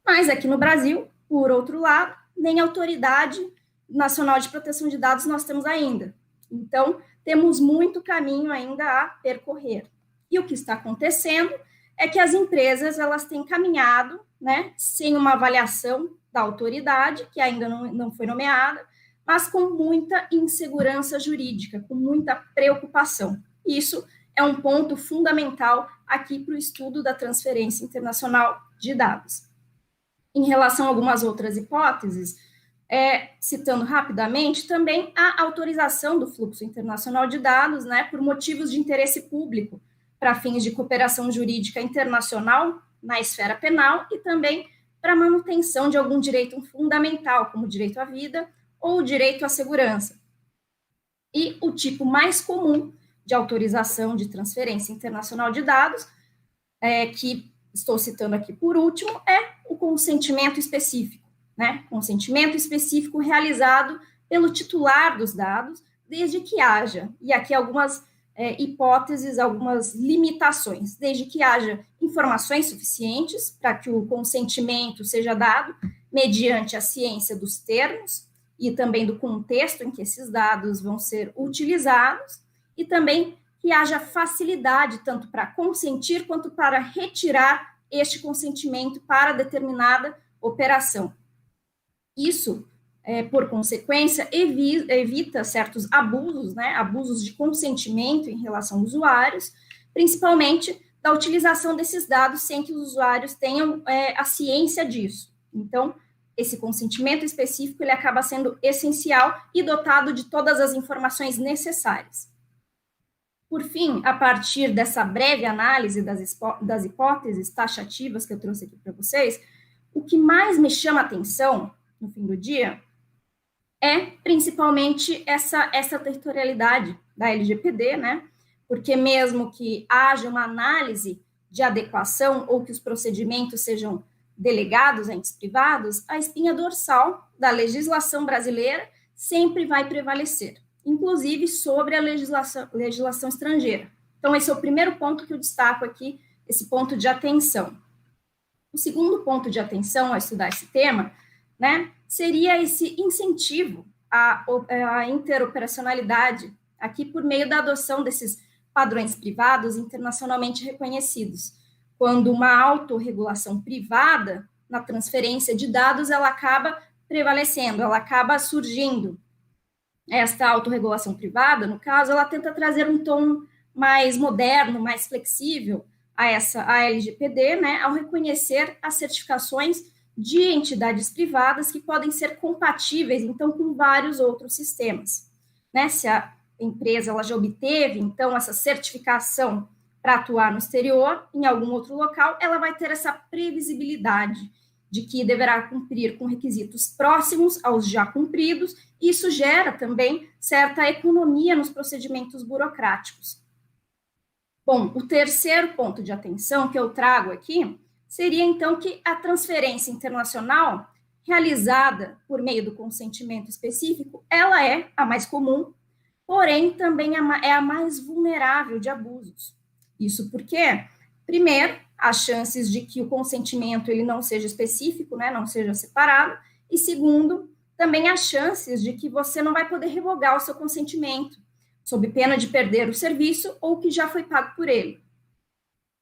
Mas aqui no Brasil, por outro lado, nem a Autoridade Nacional de Proteção de Dados nós temos ainda. Então, temos muito caminho ainda a percorrer. E o que está acontecendo é que as empresas, elas têm caminhado, né, sem uma avaliação da autoridade, que ainda não foi nomeada, mas com muita insegurança jurídica, com muita preocupação. Isso é um ponto fundamental aqui para o estudo da transferência internacional de dados. Em relação a algumas outras hipóteses, citando rapidamente, também a autorização do fluxo internacional de dados, né, por motivos de interesse público, para fins de cooperação jurídica internacional na esfera penal e também para manutenção de algum direito fundamental, como o direito à vida ou o direito à segurança. E o tipo mais comum de autorização de transferência internacional de dados, que estou citando aqui por último, é o consentimento específico, né? Consentimento específico realizado pelo titular dos dados, desde que haja, e aqui algumas hipóteses, algumas limitações, desde que haja informações suficientes para que o consentimento seja dado mediante a ciência dos termos e também do contexto em que esses dados vão ser utilizados, e também que haja facilidade tanto para consentir quanto para retirar este consentimento para determinada operação. Isso, por consequência, evita certos abusos, né, abusos de consentimento em relação aos usuários, principalmente da utilização desses dados sem que os usuários tenham a ciência disso. Então, esse consentimento específico ele acaba sendo essencial e dotado de todas as informações necessárias. Por fim, a partir dessa breve análise das hipóteses taxativas que eu trouxe aqui para vocês, o que mais me chama a atenção, no fim do dia, é principalmente essa territorialidade da LGPD, né? Porque mesmo que haja uma análise de adequação ou que os procedimentos sejam delegados a entes privados, a espinha dorsal da legislação brasileira sempre vai prevalecer, inclusive sobre a legislação estrangeira. Então, esse é o primeiro ponto que eu destaco aqui, esse ponto de atenção. O segundo ponto de atenção a estudar esse tema, né, seria esse incentivo à interoperacionalidade, aqui por meio da adoção desses padrões privados internacionalmente reconhecidos. Quando uma autorregulação privada na transferência de dados, ela acaba prevalecendo, ela acaba surgindo. Esta autorregulação privada, no caso, ela tenta trazer um tom mais moderno, mais flexível a LGPD, né, ao reconhecer as certificações de entidades privadas que podem ser compatíveis, então, com vários outros sistemas. Né? Se a empresa ela já obteve, então, essa certificação para atuar no exterior, em algum outro local, ela vai ter essa previsibilidade de que deverá cumprir com requisitos próximos aos já cumpridos, e isso gera também certa economia nos procedimentos burocráticos. Bom, o terceiro ponto de atenção que eu trago aqui seria, então, que a transferência internacional realizada por meio do consentimento específico, ela é a mais comum, porém, também é a mais vulnerável de abusos. Isso porque, primeiro, as chances de que o consentimento ele não seja específico, né, não seja separado, e segundo, também as chances de que você não vai poder revogar o seu consentimento, sob pena de perder o serviço ou que já foi pago por ele.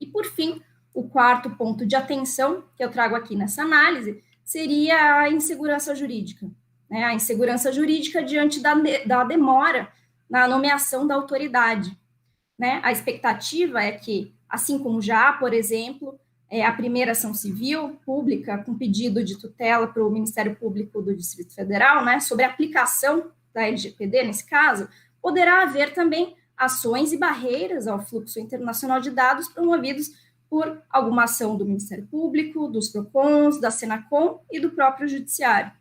E, por fim, o quarto ponto de atenção que eu trago aqui nessa análise seria a insegurança jurídica, né, a insegurança jurídica diante da demora na nomeação da autoridade. Né? A expectativa é que, assim como já há, por exemplo, a primeira ação civil pública com pedido de tutela para o Ministério Público do Distrito Federal, né, sobre a aplicação da LGPD, nesse caso, poderá haver também ações e barreiras ao fluxo internacional de dados promovidos por alguma ação do Ministério Público, dos PROCONs, da Senacom e do próprio Judiciário.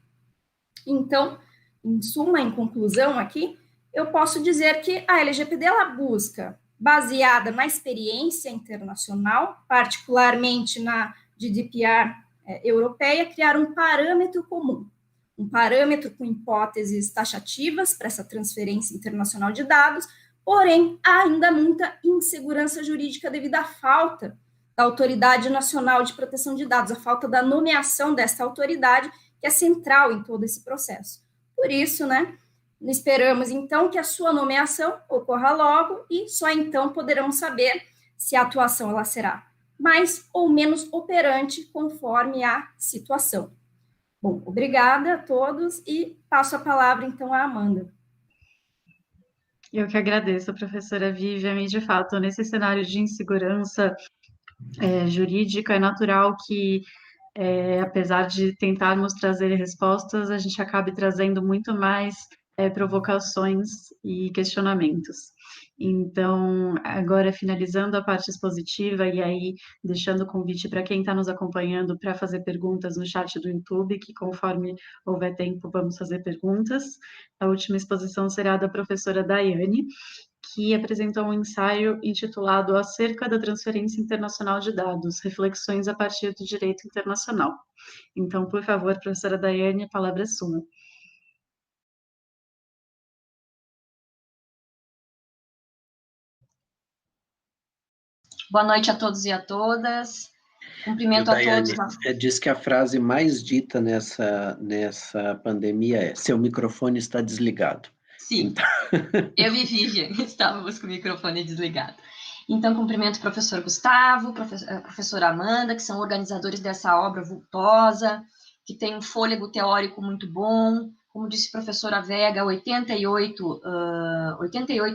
Então, em suma, em conclusão aqui, eu posso dizer que a LGPD ela busca, baseada na experiência internacional, particularmente na GDPR europeia, criar um parâmetro comum, um parâmetro com hipóteses taxativas para essa transferência internacional de dados, porém, há ainda muita insegurança jurídica devido à falta da Autoridade Nacional de Proteção de Dados, a falta da nomeação dessa autoridade, que é central em todo esse processo. Por isso, né, esperamos, então, que a sua nomeação ocorra logo e só então poderemos saber se a atuação ela será mais ou menos operante conforme a situação. Bom, obrigada a todos e passo a palavra, então, à Amanda. Eu que agradeço, professora Vivian, e de fato, nesse cenário de insegurança jurídica, é natural que, apesar de tentarmos trazer respostas, a gente acabe trazendo muito mais provocações e questionamentos. Então, agora finalizando a parte expositiva e aí deixando o convite para quem está nos acompanhando para fazer perguntas no chat do YouTube, que conforme houver tempo vamos fazer perguntas. A última exposição será da professora Daiane, que apresentou um ensaio intitulado Acerca da Transferência Internacional de Dados, Reflexões a partir do Direito Internacional. Então, por favor, professora Daiane, a palavra é sua. Boa noite a todos e a todas. Cumprimento a Daiane, todos. diz que a frase mais dita nessa pandemia é: seu microfone está desligado. Sim, então... eu e Vivian estávamos com o microfone desligado. Então, cumprimento o professor Gustavo, a professora Amanda, que são organizadores dessa obra vultosa, que tem um fôlego teórico muito bom. Como disse a professora Vega, 88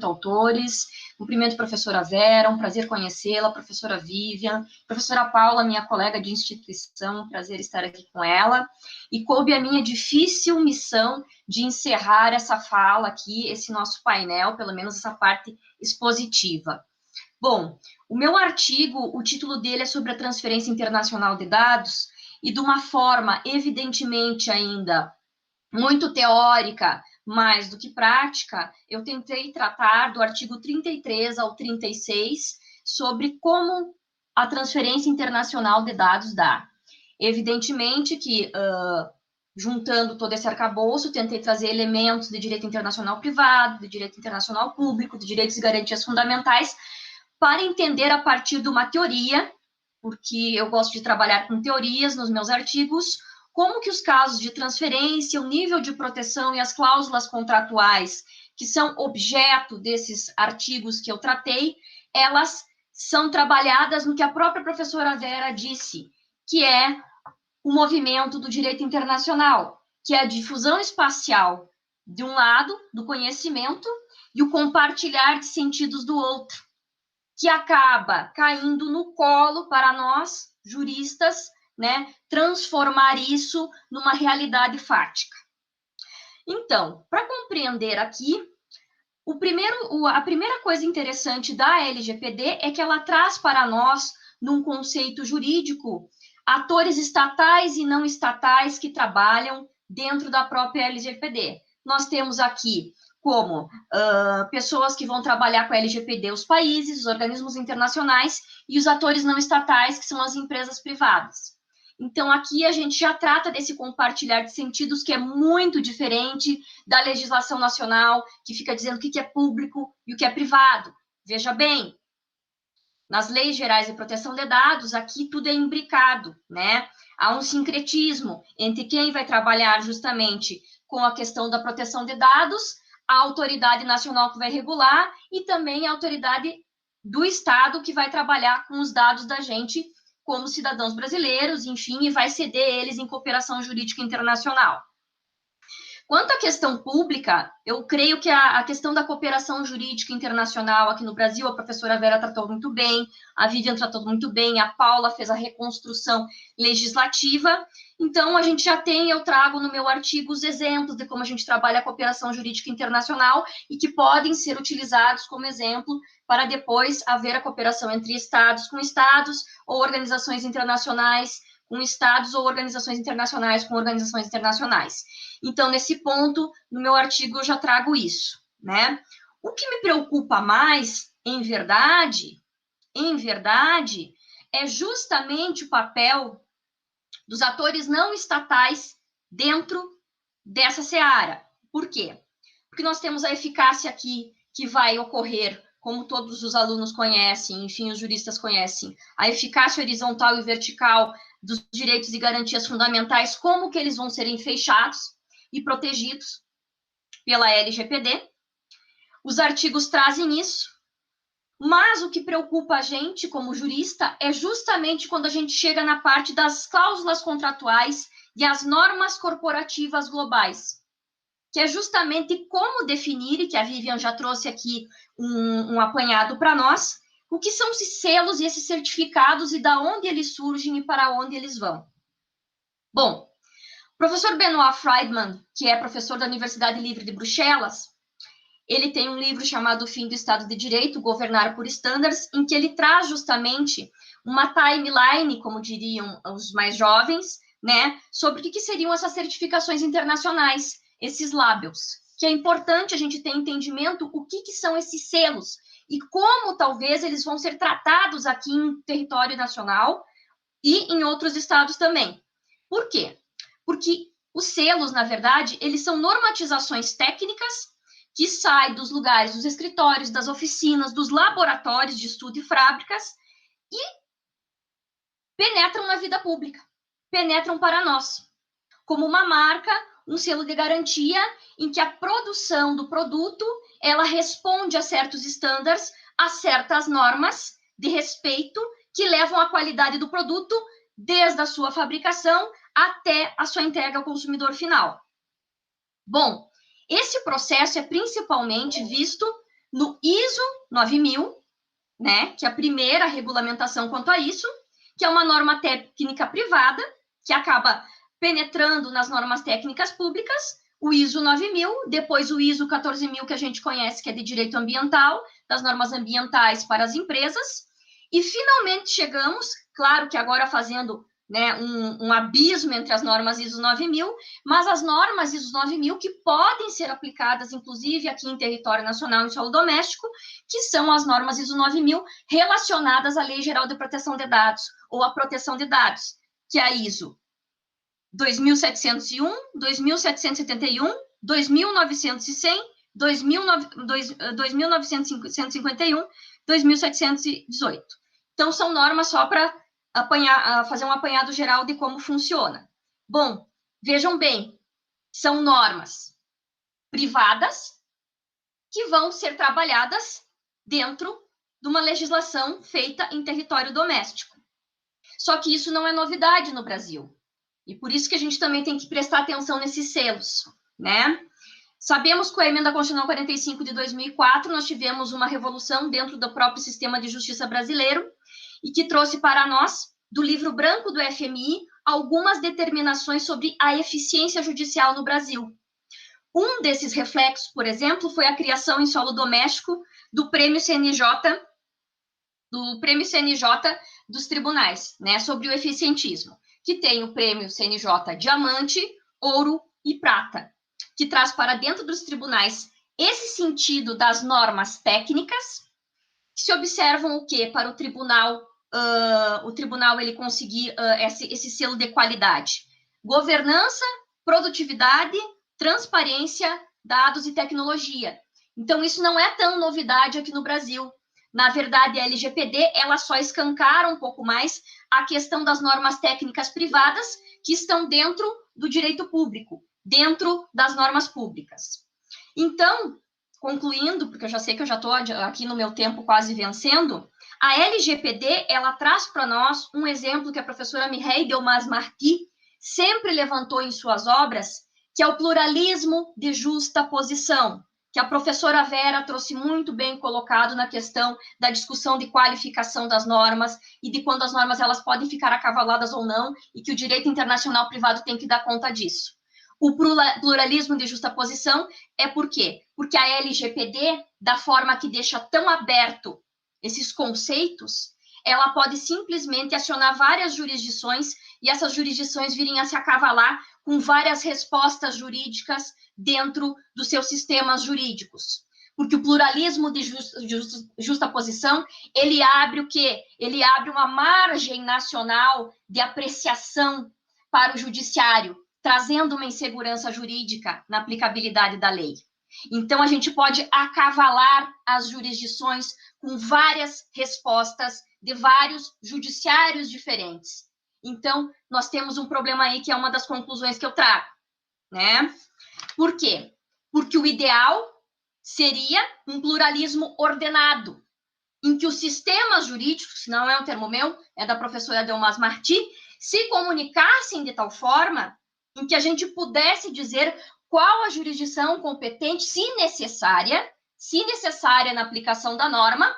autores. Cumprimento a professora Vera, um prazer conhecê-la, a professora Vivian, professora Paula, minha colega de instituição, um prazer estar aqui com ela. E coube a minha difícil missão de encerrar essa fala aqui, esse nosso painel, pelo menos essa parte expositiva. Bom, o meu artigo, o título dele é sobre a transferência internacional de dados, e de uma forma, evidentemente, ainda muito teórica, mais do que prática, eu tentei tratar do artigo 33 ao 36 sobre como a transferência internacional de dados dá. Evidentemente que, juntando todo esse arcabouço, tentei trazer elementos de direito internacional privado, de direito internacional público, de direitos e garantias fundamentais, para entender a partir de uma teoria, porque eu gosto de trabalhar com teorias nos meus artigos, como que os casos de transferência, o nível de proteção e as cláusulas contratuais que são objeto desses artigos que eu tratei, elas são trabalhadas no que a própria professora Vera disse, que é o movimento do direito internacional, que é a difusão espacial, de um lado, do conhecimento, e o compartilhar de sentidos do outro, que acaba caindo no colo para nós, juristas, né, transformar isso numa realidade fática. Então, para compreender aqui, a primeira coisa interessante da LGPD é que ela traz para nós, num conceito jurídico, atores estatais e não estatais que trabalham dentro da própria LGPD. Nós temos aqui como pessoas que vão trabalhar com a LGPD, os países, os organismos internacionais e os atores não estatais, que são as empresas privadas. Então, aqui a gente já trata desse compartilhar de sentidos que é muito diferente da legislação nacional, que fica dizendo o que é público e o que é privado. Veja bem, nas leis gerais de proteção de dados, aqui tudo é imbricado, né? Há um sincretismo entre quem vai trabalhar justamente com a questão da proteção de dados, a autoridade nacional que vai regular e também a autoridade do Estado que vai trabalhar com os dados da gente como cidadãos brasileiros, enfim, e vai ceder eles em cooperação jurídica internacional. Quanto à questão pública, eu creio que a questão da cooperação jurídica internacional aqui no Brasil, a professora Vera tratou muito bem, a Vivian tratou muito bem, a Paula fez a reconstrução legislativa, então a gente já tem, eu trago no meu artigo os exemplos de como a gente trabalha a cooperação jurídica internacional e que podem ser utilizados como exemplo para depois haver a cooperação entre estados com estados ou organizações internacionais com estados ou organizações internacionais com organizações internacionais. Então, nesse ponto, no meu artigo eu já trago isso, né? O que me preocupa mais, em verdade, é justamente o papel dos atores não estatais dentro dessa seara. Por quê? Porque nós temos a eficácia aqui que vai ocorrer, como todos os alunos conhecem, enfim, os juristas conhecem, a eficácia horizontal e vertical dos direitos e garantias fundamentais, como que eles vão serem fechados e protegidos pela LGPD. Os artigos trazem isso, mas o que preocupa a gente como jurista é justamente quando a gente chega na parte das cláusulas contratuais e as normas corporativas globais, que é justamente como definir, e que a Vivian já trouxe aqui um apanhado para nós, o que são esses selos e esses certificados e da onde eles surgem e para onde eles vão. Bom, o professor Benoit Friedman, que é professor da Universidade Livre de Bruxelas, ele tem um livro chamado O Fim do Estado de Direito, Governar por Standards, em que ele traz justamente uma timeline, como diriam os mais jovens, né, sobre o que seriam essas certificações internacionais, esses labels, que é importante a gente ter entendimento o que são esses selos e como talvez eles vão ser tratados aqui em território nacional e em outros estados também. Por quê? Porque os selos, na verdade, eles são normatizações técnicas que saem dos lugares, dos escritórios, das oficinas, dos laboratórios de estudo e fábricas e penetram na vida pública, penetram para nós, como uma marca, um selo de garantia em que a produção do produto, ela responde a certos estándares, a certas normas de respeito que levam à qualidade do produto desde a sua fabricação até a sua entrega ao consumidor final. Bom, esse processo é principalmente visto no ISO 9000, né, que é a primeira regulamentação quanto a isso, que é uma norma técnica privada, que acaba penetrando nas normas técnicas públicas, o ISO 9000, depois o ISO 14000, que a gente conhece, que é de direito ambiental, das normas ambientais para as empresas, e finalmente chegamos, claro que agora fazendo, né, um abismo entre as normas ISO 9000, mas as normas ISO 9000 que podem ser aplicadas, inclusive, aqui em território nacional, em solo doméstico, que são as normas ISO 9000 relacionadas à Lei Geral de Proteção de Dados, ou à proteção de dados, que é a ISO 2701, 2771, 2900, 2951, 2718. Então, são normas só para fazer um apanhado geral de como funciona. Bom, vejam bem, são normas privadas que vão ser trabalhadas dentro de uma legislação feita em território doméstico. Só que isso não é novidade no Brasil. E por isso que a gente também tem que prestar atenção nesses selos, né? Sabemos que com a Emenda Constitucional 45 de 2004, nós tivemos uma revolução dentro do próprio sistema de justiça brasileiro e que trouxe para nós, do livro branco do FMI, algumas determinações sobre a eficiência judicial no Brasil. Um desses reflexos, por exemplo, foi a criação em solo doméstico do Prêmio CNJ dos tribunais, né, sobre o eficientismo, que tem o Prêmio CNJ Diamante, Ouro e Prata, que traz para dentro dos tribunais esse sentido das normas técnicas, que se observam o quê? Para o tribunal ele conseguir esse selo de qualidade. Governança, produtividade, transparência, dados e tecnologia. Então, isso não é tão novidade aqui no Brasil. Na verdade, a LGPD, ela só escancara um pouco mais a questão das normas técnicas privadas que estão dentro do direito público, dentro das normas públicas. Então, concluindo, porque eu já sei que eu já estou aqui no meu tempo quase vencendo, a LGPD, ela traz para nós um exemplo que a professora Mireille Delmas-Marty sempre levantou em suas obras, que é o pluralismo de justa posição, que a professora Vera trouxe muito bem colocado na questão da discussão de qualificação das normas e de quando as normas elas podem ficar acavaladas ou não, e que o direito internacional privado tem que dar conta disso. O pluralismo de justa posição é por quê? Porque a LGPD, da forma que deixa tão aberto esses conceitos, ela pode simplesmente acionar várias jurisdições e essas jurisdições virem a se acavalar com várias respostas jurídicas dentro dos seus sistemas jurídicos. Porque o pluralismo de justa posição, ele abre o quê? Ele abre uma margem nacional de apreciação para o judiciário, trazendo uma insegurança jurídica na aplicabilidade da lei. Então, a gente pode acavalar as jurisdições com várias respostas de vários judiciários diferentes. Então, nós temos um problema aí que é uma das conclusões que eu trago, né? Por quê? Porque o ideal seria um pluralismo ordenado, em que os sistemas jurídicos, não é um termo meu, é da professora Delmas-Marty, se comunicassem de tal forma em que a gente pudesse dizer qual a jurisdição competente, se necessária na aplicação da norma,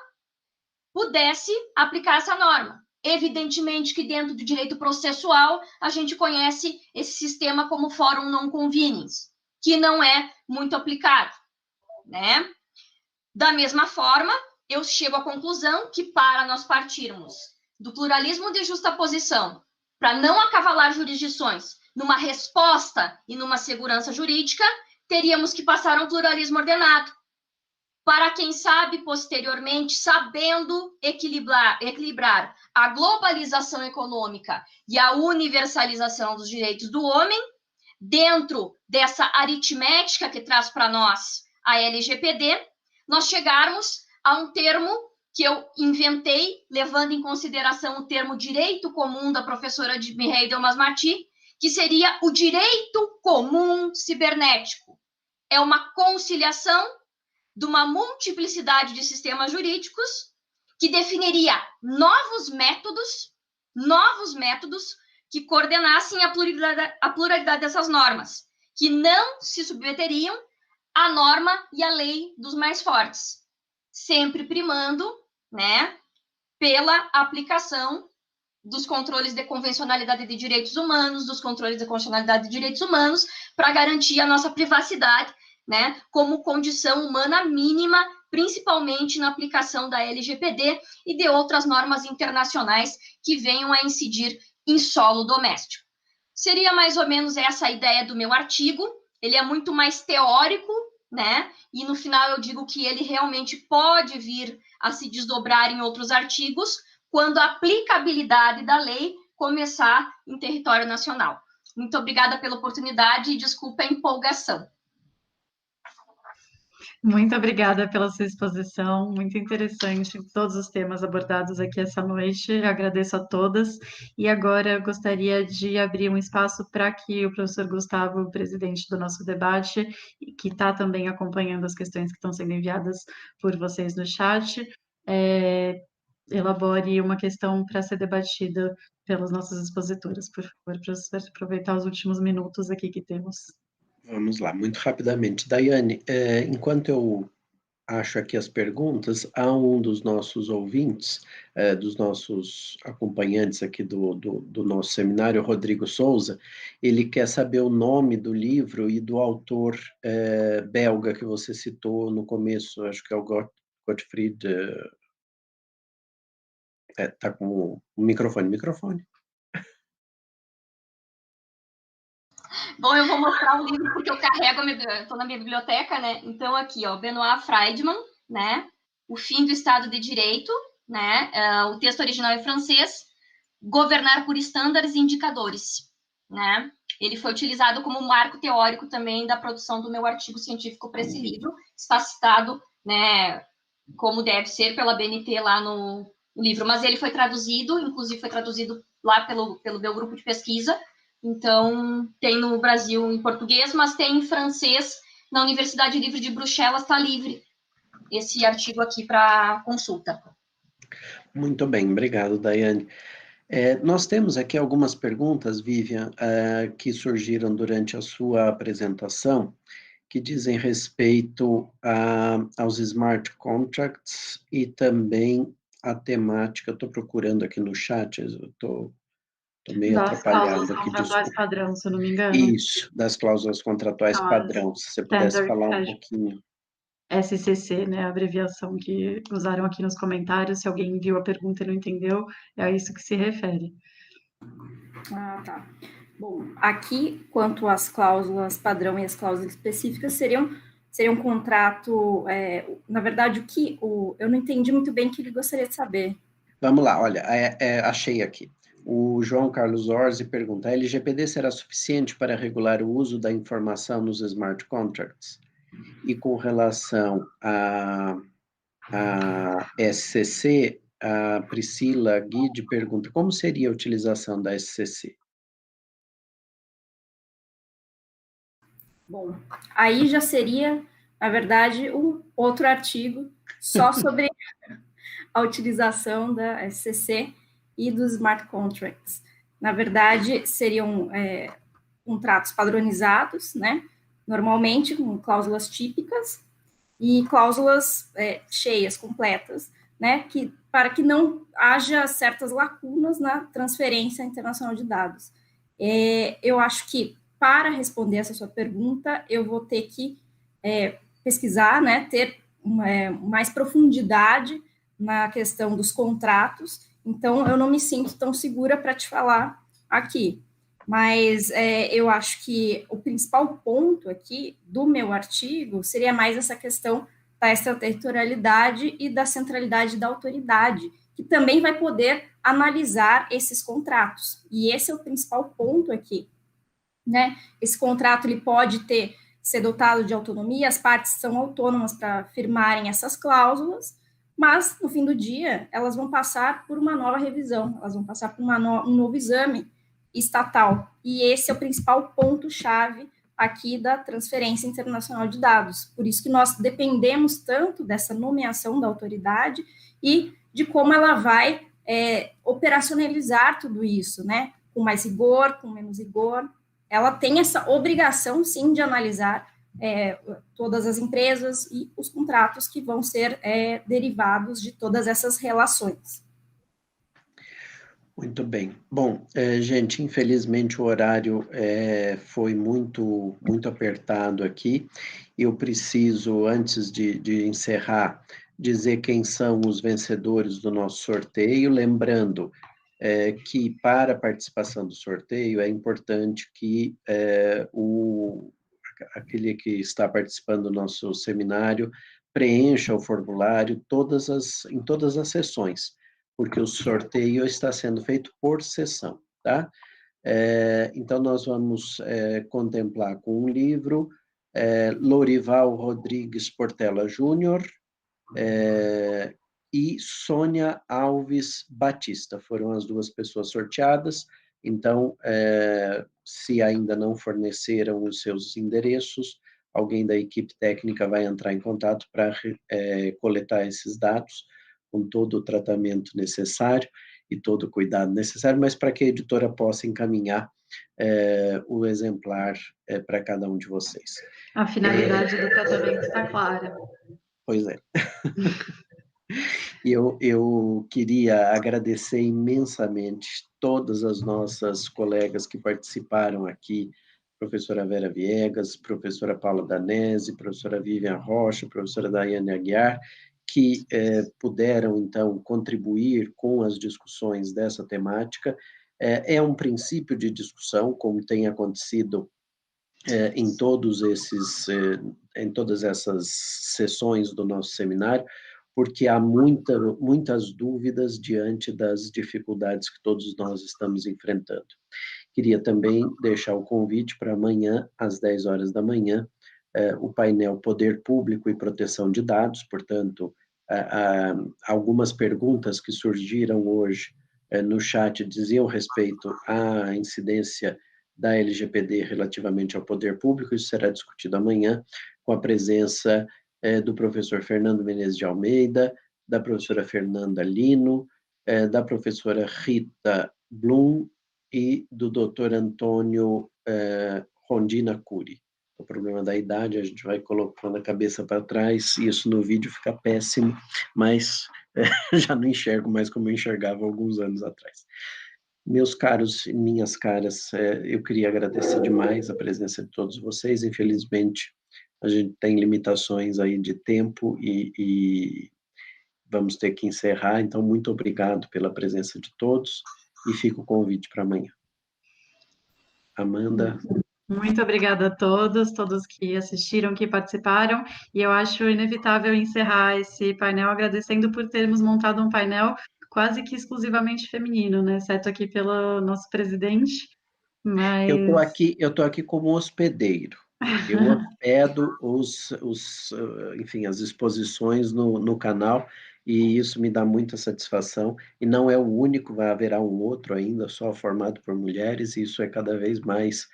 pudesse aplicar essa norma. Evidentemente que dentro do direito processual, a gente conhece esse sistema como forum non conveniens, que não é muito aplicado, né? Da mesma forma, eu chego à conclusão que para nós partirmos do pluralismo de justaposição, para não acavalar jurisdições numa resposta e numa segurança jurídica, teríamos que passar a um pluralismo ordenado, para quem sabe, posteriormente, sabendo equilibrar a globalização econômica e a universalização dos direitos do homem, dentro dessa aritmética que traz para nós a LGPD, nós chegarmos a um termo que eu inventei, levando em consideração o termo direito comum da professora Mireille Delmas-Marty, que seria o direito comum cibernético. É uma conciliação de uma multiplicidade de sistemas jurídicos que definiria novos métodos que coordenassem a pluralidade dessas normas, que não se submeteriam à norma e à lei dos mais fortes, sempre primando, né, pela aplicação dos controles de convencionalidade de direitos humanos, dos controles de constitucionalidade de direitos humanos, para garantir a nossa privacidade, né, como condição humana mínima, principalmente na aplicação da LGPD e de outras normas internacionais que venham a incidir em solo doméstico. Seria mais ou menos essa a ideia do meu artigo. Ele é muito mais teórico, né, e no final eu digo que ele realmente pode vir a se desdobrar em outros artigos quando a aplicabilidade da lei começar em território nacional. Muito obrigada pela oportunidade e desculpa a empolgação. Muito obrigada pela sua exposição, muito interessante todos os temas abordados aqui essa noite, agradeço a todas, e agora eu gostaria de abrir um espaço para que o professor Gustavo, o presidente do nosso debate, que está também acompanhando as questões que estão sendo enviadas por vocês no chat, elabore uma questão para ser debatida pelas nossas expositoras, por favor, professor, aproveitar os últimos minutos aqui que temos. Vamos lá, muito rapidamente. Daiane, enquanto eu acho aqui as perguntas, há um dos nossos ouvintes, dos nossos acompanhantes aqui do nosso seminário, Rodrigo Souza, ele quer saber o nome do livro e do autor belga que você citou no começo, acho que é o Gottfried... Está com o microfone. Bom, eu vou mostrar o livro porque eu carrego, estou na minha biblioteca, né? Então, aqui, ó, Benoit Friedman, né? O Fim do Estado de Direito, né? O texto original é francês, Governar por Estándares e Indicadores, né? Ele foi utilizado como marco teórico também da produção do meu artigo científico para esse livro. Está citado, né, como deve ser pela BNT lá no livro, mas ele foi traduzido, inclusive foi traduzido lá pelo meu grupo de pesquisa. Então, tem no Brasil em português, mas tem em francês, na Universidade Livre de Bruxelas, está livre esse artigo aqui para consulta. Muito bem, obrigado, Daiane. Nós temos aqui algumas perguntas, Vivian, que surgiram durante a sua apresentação, que dizem respeito aos smart contracts e também a temática, estou procurando aqui no chat, eu estou meio atrapalhado aqui. Das cláusulas contratuais padrão, se eu não me engano. Isso, das cláusulas contratuais padrão, se você pudesse falar um pouquinho. SCC, né, a abreviação que usaram aqui nos comentários, se alguém viu a pergunta e não entendeu, é a isso que se refere. Ah, tá. Bom, aqui, quanto às cláusulas padrão e as cláusulas específicas, seria um contrato, na verdade, eu não entendi muito bem o que ele gostaria de saber. Vamos lá, olha, achei aqui. O João Carlos Orsi pergunta, a LGPD será suficiente para regular o uso da informação nos smart contracts? E com relação a SCC, a Priscila Guide pergunta, como seria a utilização da SCC? Bom, aí já seria, na verdade, um outro artigo só sobre a utilização da SCC e dos smart contracts. Na verdade, seriam contratos padronizados, né, normalmente com cláusulas típicas e cláusulas cheias, completas, né, para que não haja certas lacunas na transferência internacional de dados. Eu acho que, para responder essa sua pergunta, eu vou ter que pesquisar, né, ter mais profundidade na questão dos contratos, então eu não me sinto tão segura para te falar aqui. Mas eu acho que o principal ponto aqui do meu artigo seria mais essa questão da extraterritorialidade e da centralidade da autoridade, que também vai poder analisar esses contratos. E esse é o principal ponto aqui, né? Esse contrato ele pode ser dotado de autonomia, as partes são autônomas para firmarem essas cláusulas, mas, no fim do dia, elas vão passar por uma nova revisão, elas vão passar por um novo exame estatal. E esse é o principal ponto-chave aqui da transferência internacional de dados. Por isso que nós dependemos tanto dessa nomeação da autoridade e de como ela vai operacionalizar tudo isso, né? Com mais rigor, com menos rigor. Ela tem essa obrigação, sim, de analisar todas as empresas e os contratos que vão ser derivados de todas essas relações. Muito bem. Bom, gente, infelizmente o horário foi muito apertado aqui. Eu preciso, antes de encerrar, dizer quem são os vencedores do nosso sorteio, lembrando que para a participação do sorteio é importante que aquele que está participando do nosso seminário preencha o formulário em todas as sessões, porque o sorteio está sendo feito por sessão, tá? Então, nós vamos contemplar com um livro, Lorival Rodrigues Portela Júnior e Sônia Alves Batista, foram as duas pessoas sorteadas. Então, se ainda não forneceram os seus endereços, alguém da equipe técnica vai entrar em contato para coletar esses dados com todo o tratamento necessário e todo o cuidado necessário, mas para que a editora possa encaminhar o exemplar para cada um de vocês. A finalidade do tratamento está clara. Pois é. Eu queria agradecer imensamente todas as nossas colegas que participaram aqui, professora Vera Viegas, professora Paula Danese, professora Vivian Rocha, professora Daiane Aguiar, que puderam, então, contribuir com as discussões dessa temática. É um princípio de discussão, como tem acontecido em todas essas sessões do nosso seminário, porque há muitas dúvidas diante das dificuldades que todos nós estamos enfrentando. Queria também deixar o convite para amanhã, às 10 horas da manhã, o painel Poder Público e Proteção de Dados, portanto, algumas perguntas que surgiram hoje no chat diziam respeito à incidência da LGPD relativamente ao poder público. Isso será discutido amanhã, com a presença do professor Fernando Menezes de Almeida, da professora Fernanda Lino, da professora Rita Blum e do doutor Antônio Rondina Cury. O problema da idade, a gente vai colocando a cabeça para trás, e isso no vídeo fica péssimo, mas já não enxergo mais como eu enxergava alguns anos atrás. Meus caros e minhas caras, eu queria agradecer demais a presença de todos vocês. Infelizmente, a gente tem limitações aí de tempo e vamos ter que encerrar. Então, muito obrigado pela presença de todos e fica o convite para amanhã. Amanda. Muito obrigada a todos que assistiram, que participaram, e eu acho inevitável encerrar esse painel agradecendo por termos montado um painel quase que exclusivamente feminino, né, exceto aqui pelo nosso presidente, mas... Eu tô aqui como hospedeiro. Eu hospedo enfim, as exposições no canal, e isso me dá muita satisfação, e não é o único, haverá um outro ainda, só formado por mulheres, e isso é cada vez mais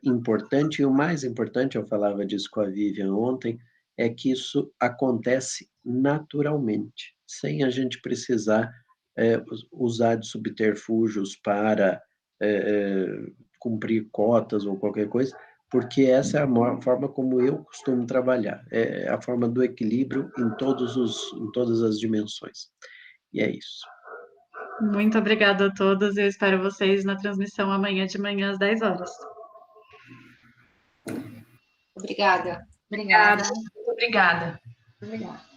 importante, e o mais importante, eu falava disso com a Vivian ontem, é que isso acontece naturalmente, sem a gente precisar usar de subterfúgios para cumprir cotas ou qualquer coisa, porque essa é a forma como eu costumo trabalhar, é a forma do equilíbrio em todas as dimensões. E é isso. Muito obrigada a todos. Eu espero vocês na transmissão amanhã de manhã às 10 horas. Obrigada. Obrigada. Obrigada. Obrigada.